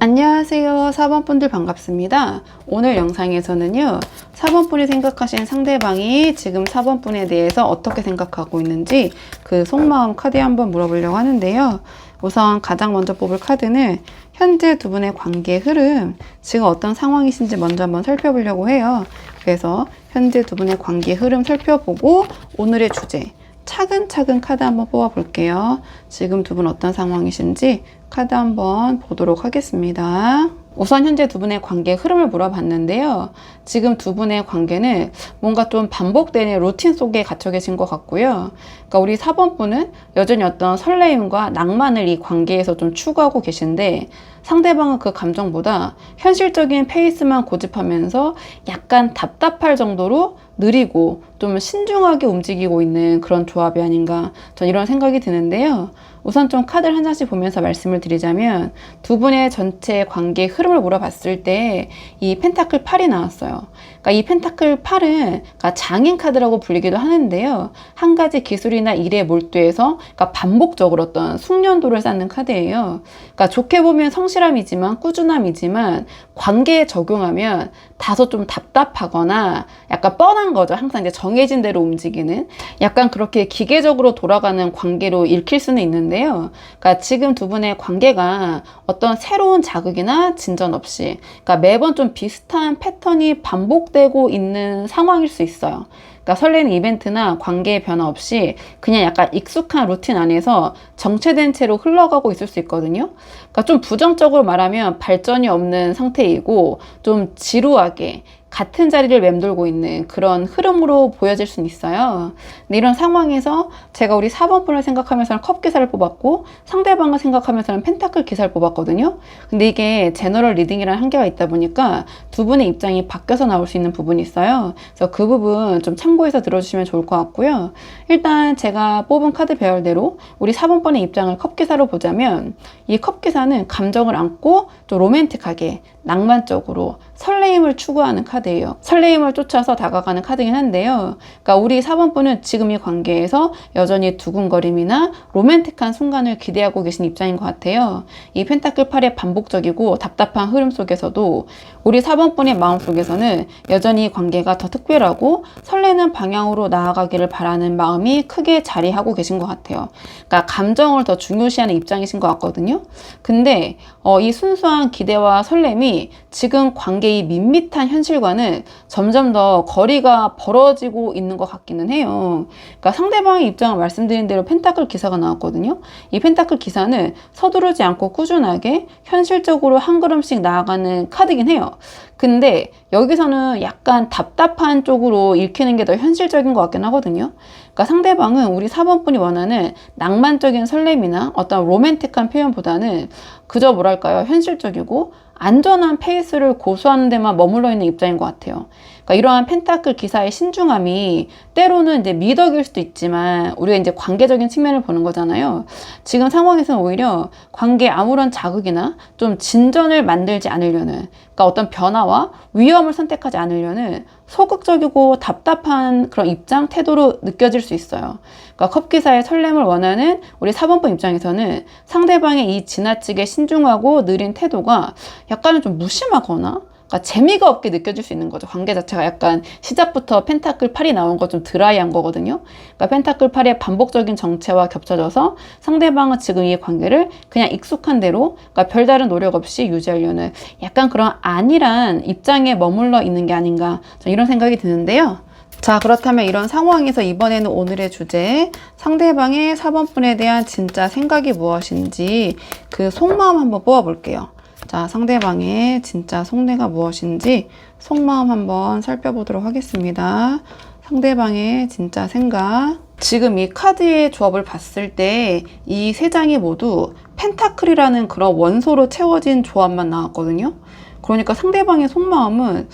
Speaker 2: 안녕하세요. 4번 분들 반갑습니다. 오늘 영상에서는요. 4번 분이 생각하신 상대방이 지금 4번 분에 대해서 어떻게 생각하고 있는지 그 속마음 카드 한번 물어보려고 하는데요. 우선 가장 먼저 뽑을 카드는 현재 두 분의 관계 흐름, 지금 어떤 상황이신지 먼저 한번 살펴보려고 해요. 그래서 현재 두 분의 관계 흐름 살펴보고 오늘의 주제,
Speaker 1: 차근차근 카드 한번 뽑아 볼게요. 지금 두 분 어떤 상황이신지 카드 한번 보도록 하겠습니다. 우선 현재 두 분의 관계의 흐름을 물어봤는데요. 지금 두 분의 관계는 뭔가 좀 반복되는 루틴 속에 갇혀 계신 것 같고요. 그러니까 우리 4번 분은 여전히 어떤 설레임과 낭만을 이 관계에서 좀 추구하고 계신데, 상대방은 그 감정보다 현실적인 페이스만 고집하면서 약간 답답할 정도로 느리고 좀 신중하게 움직이고 있는 그런 조합이 아닌가, 전 이런 생각이 드는데요. 우선 좀 카드를 한 장씩 보면서 말씀을 드리자면, 두 분의 전체 관계의 흐름을 물어봤을 때 이 펜타클 8이 나왔어요. 그러니까 이 펜타클 8은 그러니까 장인 카드라고 불리기도 하는데요. 한 가지 기술이나 일에 몰두해서 그러니까 반복적으로 어떤 숙련도를 쌓는 카드예요. 그러니까 좋게 보면 성실함이지만 꾸준함이지만 관계에 적용하면 다소 좀 답답하거나 약간 뻔한 거죠. 항상 이제 정해진 대로 움직이는 약간 그렇게 기계적으로 돌아가는 관계로 읽힐 수는 있는데요. 그러니까 지금 두 분의 관계가 어떤 새로운 자극이나 진전 없이, 그러니까 매번 좀 비슷한 패턴이 반복되고 있는 상황일 수 있어요. 그러니까 설레는 이벤트나 관계의 변화 없이 그냥 약간 익숙한 루틴 안에서 정체된 채로 흘러가고 있을 수 있거든요. 그러니까 좀 부정적으로 말하면 발전이 없는 상태이고 좀 지루하게 같은 자리를 맴돌고 있는 그런 흐름으로 보여질 수는 있어요. 근데 이런 상황에서 제가 우리 4번 분을 생각하면서는 컵 기사를 뽑았고, 상대방을 생각하면서는 펜타클 기사를 뽑았거든요. 근데 이게 제너럴 리딩이라는 한계가 있다 보니까 두 분의 입장이 바뀌어서 나올 수 있는 부분이 있어요. 그래서 그 부분 좀 참고해서 들어주시면 좋을 것 같고요. 일단 제가 뽑은 카드 배열대로 우리 4번 분의 입장을 컵 기사로 보자면, 이 컵 기사는 감정을 안고 좀 로맨틱하게 낭만적으로 설레임을 추구하는 카드예요. 설레임을 쫓아서 다가가는 카드긴 한데요. 그러니까 우리 4번 분은 지금 이 관계에서 여전히 두근거림이나 로맨틱한 순간을 기대하고 계신 입장인 것 같아요. 이 펜타클 8의 반복적이고 답답한 흐름 속에서도 우리 4번 분의 마음속에서는 여전히 관계가 더 특별하고 설레는 방향으로 나아가기를 바라는 마음이 크게 자리하고 계신 것 같아요. 그러니까 감정을 더 중요시하는 입장이신 것 같거든요. 근데 이 순수한 기대와 설렘이 지금 관계의 밋밋한 현실과는 점점 더 거리가 벌어지고 있는 것 같기는 해요. 그러니까 상대방의 입장을 말씀드린 대로 펜타클 기사가 나왔거든요. 이 펜타클 기사는 서두르지 않고 꾸준하게 현실적으로 한 걸음씩 나아가는 카드긴 해요. 근데 여기서는 약간 답답한 쪽으로 읽히는 게 더 현실적인 것 같긴 하거든요. 그러니까 상대방은 우리 4번 분이 원하는 낭만적인 설렘이나 어떤 로맨틱한 표현보다는 그저 뭐랄까요, 현실적이고 안전한 페이스를 고수하는 데만 머물러 있는 입장인 것 같아요. 그러니까 이러한 펜타클 기사의 신중함이 때로는 이제 미덕일 수도 있지만 우리가 이제 관계적인 측면을 보는 거잖아요. 지금 상황에서는 오히려 관계에 아무런 자극이나 좀 진전을 만들지 않으려는, 그러니까 어떤 변화와 위험을 선택하지 않으려는 소극적이고 답답한 그런 입장, 태도로 느껴질 수 있어요. 그러니까 컵 기사의 설렘을 원하는 우리 4번분 입장에서는 상대방의 이 지나치게 신중하고 느린 태도가 약간은 좀 무심하거나 그러니까 재미가 없게 느껴질 수 있는 거죠. 관계 자체가 약간 시작부터 펜타클 8이 나온 거 좀 드라이한 거거든요. 그러니까 펜타클 8의 반복적인 정체와 겹쳐져서 상대방은 지금 이 관계를 그냥 익숙한 대로, 그러니까 별다른 노력 없이 유지하려는 약간 그런 안일한 입장에 머물러 있는 게 아닌가, 이런 생각이 드는데요. 자, 그렇다면 이런 상황에서 이번에는 오늘의 주제, 상대방의 4번분에 대한 진짜 생각이 무엇인지 그 속마음 한번 뽑아볼게요. 자, 상대방의 진짜 속내가 무엇인지 속마음 한번 살펴보도록 하겠습니다. 상대방의 진짜 생각. 지금 이 카드의 조합을 봤을 때 이 세 장이 모두 펜타클이라는 그런 원소로 채워진 조합만 나왔거든요. 그러니까 상대방의 속마음은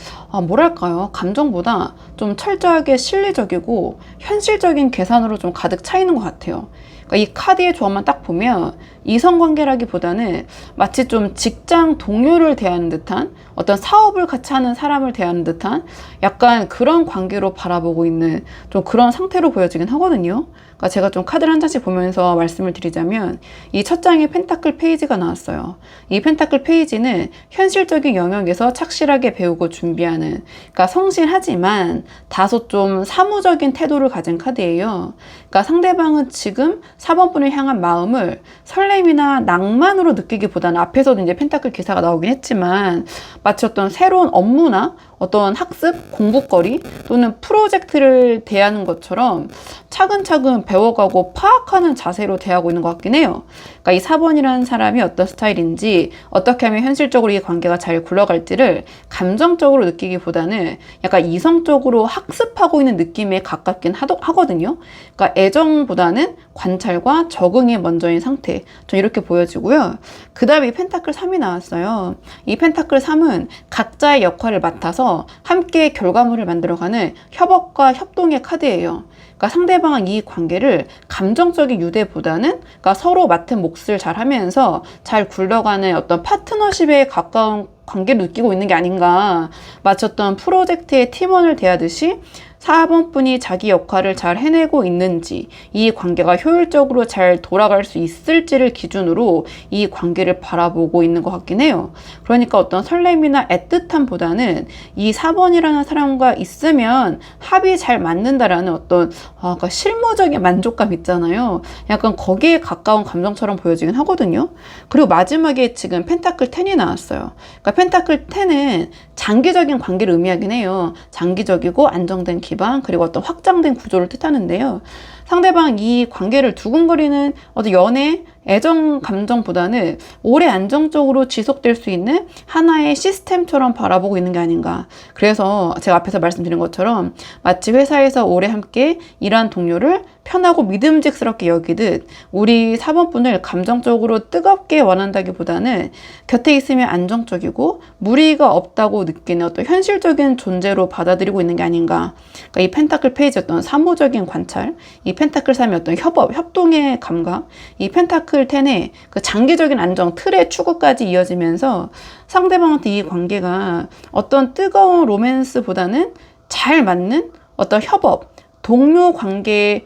Speaker 1: 뭐랄까요, 감정보다 좀 철저하게 실리적이고 현실적인 계산으로 좀 가득 차 있는 것 같아요. 그러니까 이 카드의 조합만 딱 보면 이성관계라기보다는 마치 좀 직장 동료를 대하는 듯한, 어떤 사업을 같이 하는 사람을 대하는 듯한 약간 그런 관계로 바라보고 있는 좀 그런 상태로 보여지긴 하거든요. 그러니까 제가 좀 카드를 한 장씩 보면서 말씀을 드리자면, 이 첫 장에 펜타클 페이지가 나왔어요. 이 펜타클 페이지는 현실적인 영역에서 착실하게 배우고 준비하는, 그러니까 성실하지만 다소 좀 사무적인 태도를 가진 카드예요. 그러니까 상대방은 지금 4번분을 향한 마음을 설렘이나 낭만으로 느끼기보다는, 앞에서도 이제 펜타클 기사가 나오긴 했지만 마치 어떤 새로운 업무나
Speaker 2: 어떤 학습, 공부거리 또는 프로젝트를 대하는 것처럼 차근차근 배워가고 파악하는 자세로 대하고 있는 것 같긴 해요. 그러니까 이 4번이라는 사람이 어떤 스타일인지, 어떻게 하면 현실적으로 이 관계가 잘 굴러갈지를 감정적으로 느끼기보다는 약간 이성적으로 학습하고 있는 느낌에 가깝긴 하거든요. 그러니까 애정보다는 관찰과 적응이 먼저인 상태. 좀 이렇게 보여지고요. 그 다음에 이 펜타클 3이 나왔어요. 이 펜타클 3은 각자의 역할을 맡아서 함께 결과물을 만들어가는 협업과 협동의 카드예요. 그러니까 상대방은 이 관계를 감정적인 유대보다는 그러니까 서로 맡은 몫을 잘 하면서 잘 굴러가는 어떤 파트너십에 가까운 관계를 느끼고 있는 게 아닌가. 마치 어떤 프로젝트의 팀원을 대하듯이 4번 분이 자기 역할을 잘 해내고 있는지, 이 관계가 효율적으로 잘 돌아갈 수 있을지를 기준으로 이 관계를 바라보고 있는 것 같긴 해요. 그러니까 어떤 설렘이나 애틋함보다는 이 4번이라는 사람과 있으면 합이 잘 맞는다라는 어떤 그러니까 실무적인 만족감 있잖아요. 약간 거기에 가까운 감정처럼 보여지긴 하거든요. 그리고 마지막에 지금 펜타클 10이 나왔어요. 그러니까 펜타클 10은 장기적인 관계를 의미하긴 해요. 장기적이고 안정된 기반, 그리고 어떤 확장된 구조를 뜻하는데요. 상대방 이 관계를 두근거리는 어떤 연애, 애정 감정보다는 오래 안정적으로 지속될 수 있는 하나의 시스템처럼 바라보고 있는 게 아닌가. 그래서 제가 앞에서 말씀드린 것처럼 마치 회사에서 오래 함께 일한 동료를 편하고 믿음직스럽게 여기듯 우리 4번 분을 감정적으로 뜨겁게 원한다기보다는 곁에 있으면 안정적이고 무리가 없다고 느끼는 어떤 현실적인 존재로 받아들이고 있는 게 아닌가. 그러니까 이 펜타클 페이지 어떤 사무적인 관찰, 이 펜타클 3의 어떤 협업, 협동의 감각, 이 펜타클 10의 그 장기적인 안정, 틀의 추구까지 이어지면서 상대방한테 이 관계가 어떤 뜨거운 로맨스보다는 잘 맞는 어떤 협업, 동료 관계에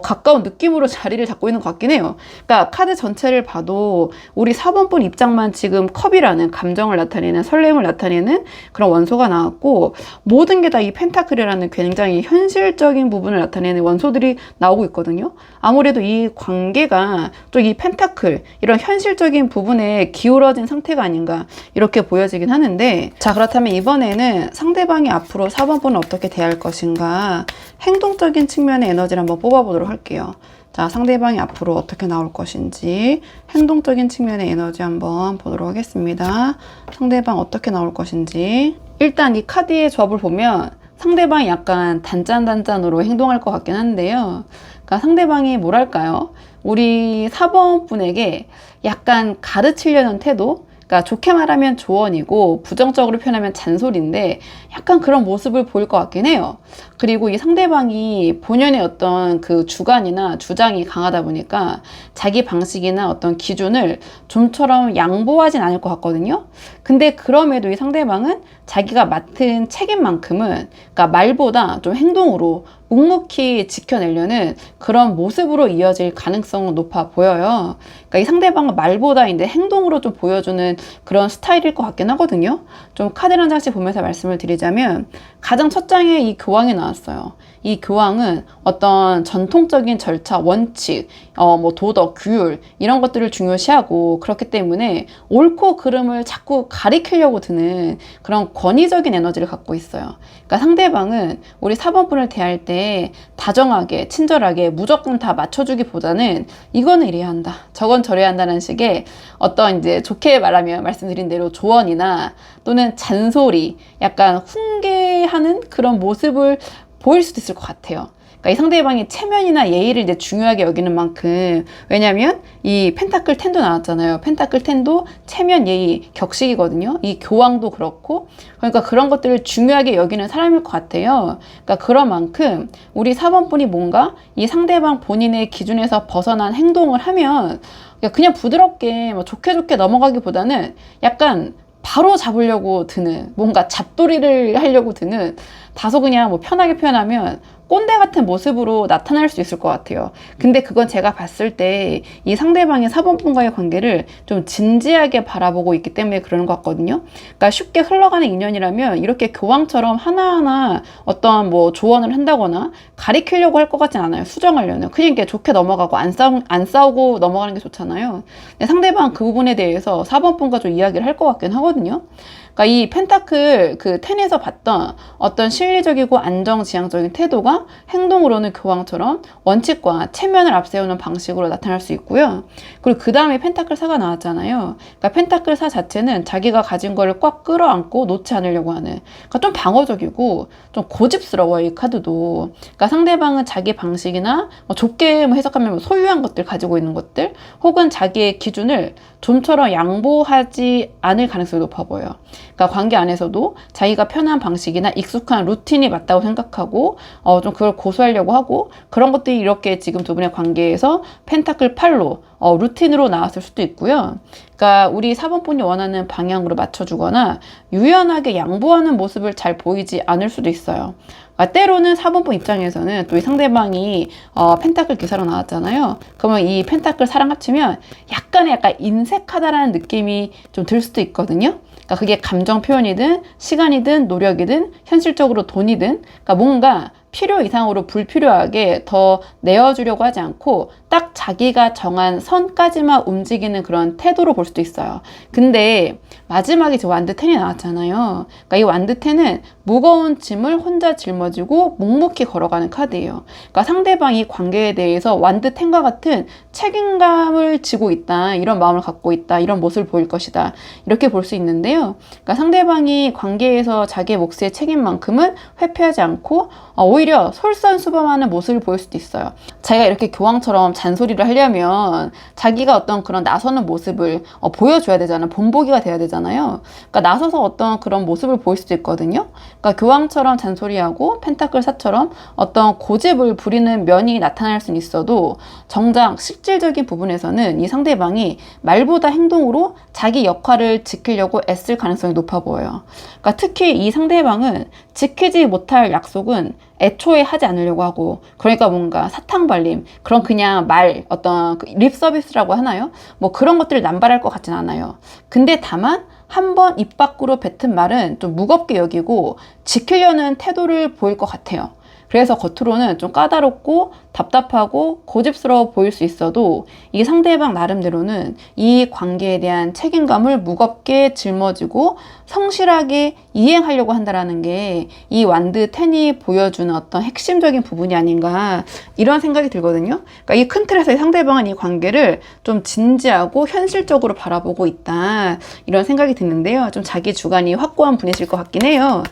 Speaker 2: 가까운 느낌으로 자리를 잡고 있는 것 같긴 해요. 그러니까 카드 전체를 봐도 우리 4번분 입장만 지금 컵이라는 감정을 나타내는, 설렘을 나타내는 그런 원소가 나왔고, 모든 게 다 이 펜타클이라는 굉장히 현실적인 부분을 나타내는 원소들이 나오고 있거든요. 아무래도 이 관계가 또 이 펜타클, 이런 현실적인 부분에 기울어진 상태가 아닌가 이렇게 보여지긴 하는데, 자, 그렇다면 이번에는 상대방이 앞으로 4번분을 어떻게 대할 것인가, 행동적인 측면의 에너지를 한번 뽑아보도록 할게요. 자, 상대방이 앞으로 어떻게 나올 것인지 행동적인 측면의 에너지 한번 보도록 하겠습니다. 상대방 어떻게 나올 것인지. 일단 이 카드의 조합을 보면 상대방이 약간 단짠단짠으로 행동할 것 같긴 한데요. 그러니까 상대방이 뭐랄까요? 우리 4번 분에게 약간 가르치려는 태도? 그러니까 좋게 말하면 조언이고 부정적으로 표현하면 잔소리인데 약간 그런 모습을 보일 것 같긴 해요. 그리고 이 상대방이 본연의 어떤 그 주관이나 주장이 강하다 보니까 자기 방식이나 어떤 기준을 좀처럼 양보하진 않을 것 같거든요. 근데 그럼에도 이 상대방은 자기가 맡은 책임만큼은 그러니까 말보다 좀 행동으로 묵묵히 지켜내려는 그런 모습으로 이어질 가능성은 높아 보여요. 그러니까 이 상대방은 말보다 이제 행동으로 좀 보여주는 그런 스타일일 것 같긴 하거든요. 좀 카드 한 장씩 보면서 말씀을 드리자면 가장 첫 장에 이 교황이 나왔어요. 이 교황은 어떤 전통적인 절차, 원칙, 뭐 도덕, 규율 이런 것들을 중요시하고 그렇기 때문에 옳고 그름을 자꾸 가리키려고 드는 그런 권위적인 에너지를 갖고 있어요. 그러니까 상대방은 우리 4번 분을 대할 때 다정하게, 친절하게 무조건 다 맞춰주기보다는 이거는 이래야 한다, 저건 저래야 한다는 식의 어떤 이제 좋게 말하면 말씀드린 대로 조언이나 또는 잔소리, 약간 훈계하는 그런 모습을 보일 수도 있을 것 같아요. 그러니까 이 상대방의 체면이나 예의를 이제 중요하게 여기는 만큼, 왜냐면 이 펜타클 10도 나왔잖아요. 펜타클 10도 체면, 예의, 격식이거든요. 이 교황도 그렇고, 그러니까 그런 것들을 중요하게 여기는 사람일 것 같아요. 그러니까 그런 만큼 우리 4번 분이 뭔가 이 상대방 본인의 기준에서 벗어난 행동을 하면 그냥 부드럽게 뭐 좋게 넘어가기보다는 약간 바로 잡으려고 드는, 뭔가 잡돌이를 하려고 드는, 다소 그냥 뭐 편하게 표현하면 꼰대 같은 모습으로 나타날 수 있을 것 같아요. 근데 그건 제가 봤을 때 이 상대방의 사본분과의 관계를 좀 진지하게 바라보고 있기 때문에 그러는 것 같거든요. 그러니까 쉽게 흘러가는 인연이라면 이렇게 교황처럼 하나하나 어떤 뭐 조언을 한다거나 가리키려고 할 것 같진 않아요. 수정하려는. 그냥 이렇게 좋게 넘어가고 안 싸우고 넘어가는 게 좋잖아요. 근데 상대방 그 부분에 대해서 사본분과 좀 이야기를 할 것 같긴 하거든요. 그러니까 이 펜타클 그 10에서 봤던 어떤 실리적이고 안정지향적인 태도가 행동으로는 교황처럼 원칙과 체면을 앞세우는 방식으로 나타날 수 있고요. 그리고 그 다음에 펜타클 4가 나왔잖아요. 그러니까 펜타클 4 자체는 자기가 가진 거를 꽉 끌어안고 놓지 않으려고 하는, 그러니까 좀 방어적이고 좀 고집스러워요, 이 카드도. 그러니까 상대방은 자기 방식이나 뭐 좁게 해석하면 뭐 소유한 것들 가지고 있는 것들 혹은 자기의 기준을 좀처럼 양보하지 않을 가능성이 높아 보여요. 그러니까 관계 안에서도 자기가 편한 방식이나 익숙한 루틴이 맞다고 생각하고 좀 그걸 고수하려고 하고, 그런 것들이 이렇게 지금 두 분의 관계에서 펜타클 8로 루틴으로 나왔을 수도 있고요. 그러니까 우리 사본분이 원하는 방향으로 맞춰주거나 유연하게 양보하는 모습을 잘 보이지 않을 수도 있어요. 그러니까 때로는 사본분 입장에서는 또 이 상대방이 펜타클 기사로 나왔잖아요. 그러면 이 펜타클 4랑 합치면 약간 인색하다라는 느낌이 좀 들 수도 있거든요. 그러니까 그게 감정 표현이든 시간이든 노력이든 현실적으로 돈이든, 그러니까 뭔가 필요 이상으로 불필요하게 더 내어주려고 하지 않고 딱 자기가 정한 선까지만 움직이는 그런 태도로 볼 수도 있어요. 근데 마지막에 저 완드 10이 나왔잖아요. 그러니까 이 완드 10은 무거운 짐을 혼자 짊어지고 묵묵히 걸어가는 카드예요. 그러니까 상대방이 관계에 대해서 완드 10과 같은 책임감을 지고 있다, 이런 마음을 갖고 있다, 이런 모습을 보일 것이다, 이렇게 볼 수 있는데요. 그러니까 상대방이 관계에서 자기의 몫의 책임만큼은 회피하지 않고 오히려 솔선수범하는 모습을 보일 수도 있어요. 자기가 이렇게 교황처럼 잔소리를 하려면 자기가 어떤 그런 나서는 모습을 보여줘야 되잖아요. 본보기가 돼야 되잖아요. 그러니까 나서서 어떤 그런 모습을 보일 수도 있거든요. 그러니까 교황처럼 잔소리하고 펜타클 4처럼 어떤 고집을 부리는 면이 나타날 수는 있어도 정작 실질적인 부분에서는 이 상대방이 말보다 행동으로 자기 역할을 지키려고 애쓸 가능성이 높아 보여요. 그러니까 특히 이 상대방은 지키지 못할 약속은 애초에 하지 않으려고 하고, 그러니까 뭔가 사탕발림, 그런 그냥 어떤 립 서비스라고 하나요? 뭐 그런 것들을 남발할 것 같진 않아요. 근데 다만 한 번 입 밖으로 뱉은 말은 좀 무겁게 여기고 지키려는 태도를 보일 것 같아요. 그래서 겉으로는 좀 까다롭고 답답하고 고집스러워 보일 수 있어도 이 상대방 나름대로는 이 관계에 대한 책임감을 무겁게 짊어지고 성실하게 이행하려고 한다는 게 이 완드 10이 보여주는 어떤 핵심적인 부분이 아닌가, 이런 생각이 들거든요. 그러니까 이 큰 틀에서 이 상대방은 이 관계를 좀 진지하고 현실적으로 바라보고 있다, 이런 생각이 드는데요. 좀 자기 주관이 확고한 분이실 것 같긴 해요.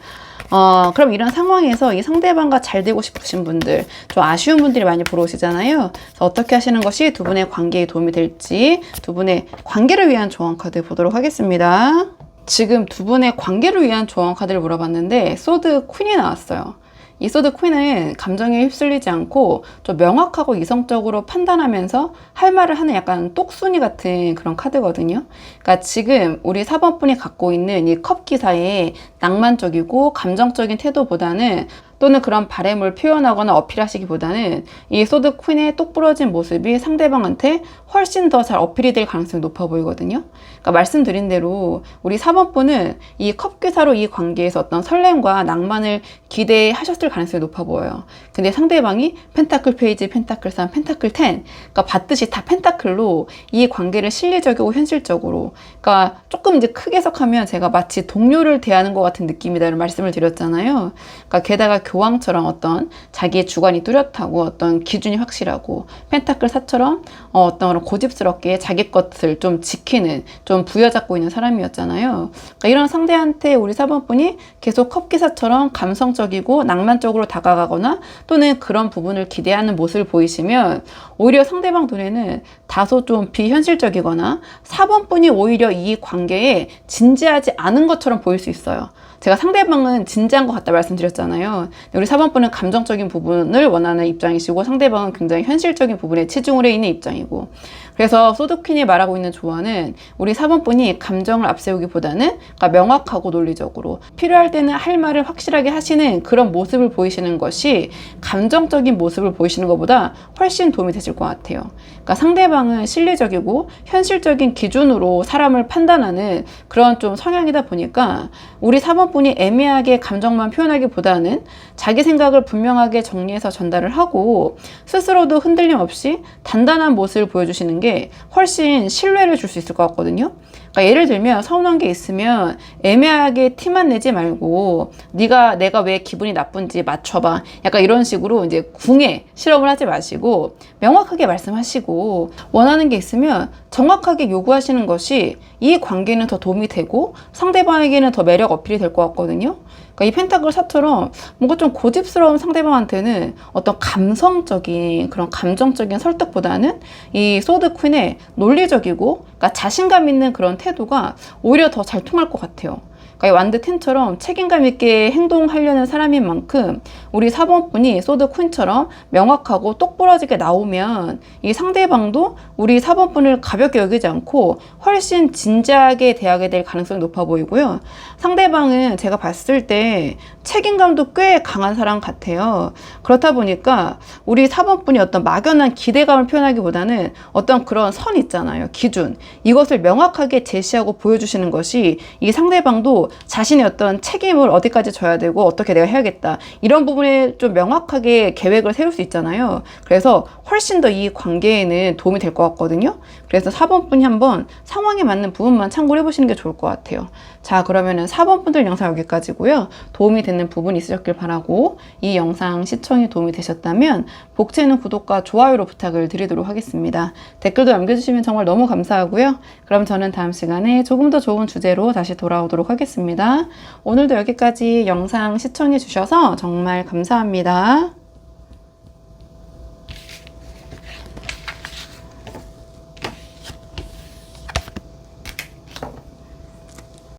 Speaker 2: 그럼 이런 상황에서 이 상대방과 잘 되고 싶으신 분들, 좀 아쉬운 분들이 많이 보러 오시잖아요. 그래서 어떻게 하시는 것이 두 분의 관계에 도움이 될지, 두 분의 관계를 위한 조언 카드 보도록 하겠습니다. 지금 두 분의 관계를 위한 조언 카드를 물어봤는데 소드 퀸이 나왔어요. 이 소드 퀸은 감정에 휩쓸리지 않고 좀 명확하고 이성적으로 판단하면서 할 말을 하는 약간 똑순이 같은 그런 카드거든요. 그러니까 지금 우리 4번분이 갖고 있는 이 컵 기사의 낭만적이고 감정적인 태도보다는, 또는 그런 바램을 표현하거나 어필하시기보다는 이 소드 퀸의 똑부러진 모습이 상대방한테 훨씬 더 잘 어필이 될 가능성이 높아 보이거든요. 그러니까 말씀드린 대로 우리 4번분은 이 컵기사로 이 관계에서 어떤 설렘과 낭만을 기대하셨을 가능성이 높아 보여요. 근데 상대방이 펜타클 페이지, 펜타클 3, 펜타클 10, 그러니까 봤듯이 다 펜타클로 이 관계를 실리적이고 현실적으로, 그러니까 조금 이제 크게 해석하면 제가 마치 동료를 대하는 것 같은 느낌이다라는 말씀을 드렸잖아요. 그러니까 게다가 교황처럼 어떤 자기의 주관이 뚜렷하고 어떤 기준이 확실하고, 펜타클 4처럼 어떤 그런 고집스럽게 자기 것을 좀 지키는, 좀 부여잡고 있는 사람이었잖아요. 그러니까 이런 상대한테 우리 4번분이 계속 컵기사처럼 감성적이고 낭만적으로 다가가거나 또는 그런 부분을 기대하는 모습을 보이시면 오히려 상대방 눈에는 다소 좀 비현실적이거나 4번 분이 오히려 이 관계에 진지하지 않은 것처럼 보일 수 있어요. 제가 상대방은 진지한 것 같다 말씀드렸잖아요. 우리 4번 분은 감정적인 부분을 원하는 입장이시고 상대방은 굉장히 현실적인 부분에 치중을 해 있는 입장이고, 그래서 소드퀸이 말하고 있는 조언은 우리 4번 분이 감정을 앞세우기보다는 그러니까 명확하고 논리적으로 필요할 때는 할 말을 확실하게 하시는 그런 모습을 보이시는 것이 감정적인 모습을 보이시는 것보다 훨씬 도움이 되실 것 같아요. 그러니까 상대방은 실리적이고 현실적인 기준으로 사람을 판단하는 그런 좀 성향이다 보니까 우리 4번 분이 애매하게 감정만 표현하기보다는 자기 생각을 분명하게 정리해서 전달을 하고 스스로도 흔들림 없이 단단한 모습을 보여주시는 게 훨씬 신뢰를 줄 수 있을 것 같거든요. 그러니까 예를 들면 서운한 게 있으면 애매하게 티만 내지 말고 내가 왜 기분이 나쁜지 맞춰봐. 약간 이런 식으로 이제 궁예 실험을 하지 마시고 명확하게 말씀하시고, 원하는 게 있으면 정확하게 요구하시는 것이 이 관계는 더 도움이 되고 상대방에게는 더 매력 어필이 될 것 같거든요. 그러니까 이 펜타클 4처럼 뭔가 좀 고집스러운 상대방한테는 어떤 감성적인 그런 감정적인 설득보다는 이 소드 퀸의 논리적이고 그러니까 자신감 있는 그런 태도가 오히려 더 잘 통할 것 같아요. 그러니까 이 완드 10처럼 책임감 있게 행동하려는 사람인 만큼 우리 4번 분이 소드 퀸처럼 명확하고 똑부러지게 나오면 이 상대방도 우리 4번 분을 가볍게 여기지 않고 훨씬 진지하게 대하게 될 가능성이 높아 보이고요. 상대방은 제가 봤을 때 책임감도 꽤 강한 사람 같아요. 그렇다 보니까 우리 4번 분이 어떤 막연한 기대감을 표현하기보다는 어떤 그런 선 있잖아요. 기준. 이것을 명확하게 제시하고 보여주시는 것이 이 상대방도 자신의 어떤 책임을 어디까지 져야 되고 어떻게 내가 해야겠다. 이런 부분에 좀 명확하게 계획을 세울 수 있잖아요. 그래서 훨씬 더 이 관계에는 도움이 될 것 같거든요. 그래서 4번 분이 한번 상황에 맞는 부분만 참고를 해보시는 게 좋을 것 같아요. 자, 그러면은 4번 분들 영상 여기까지고요. 도움이 되는 부분이 있으셨길 바라고, 이 영상 시청이 도움이 되셨다면 복채는 구독과 좋아요로 부탁을 드리도록 하겠습니다. 댓글도 남겨주시면 정말 너무 감사하고요. 그럼 저는 다음 시간에 조금 더 좋은 주제로 다시 돌아오도록 하겠습니다. 오늘도 여기까지 영상 시청해 주셔서 정말 감사합니다.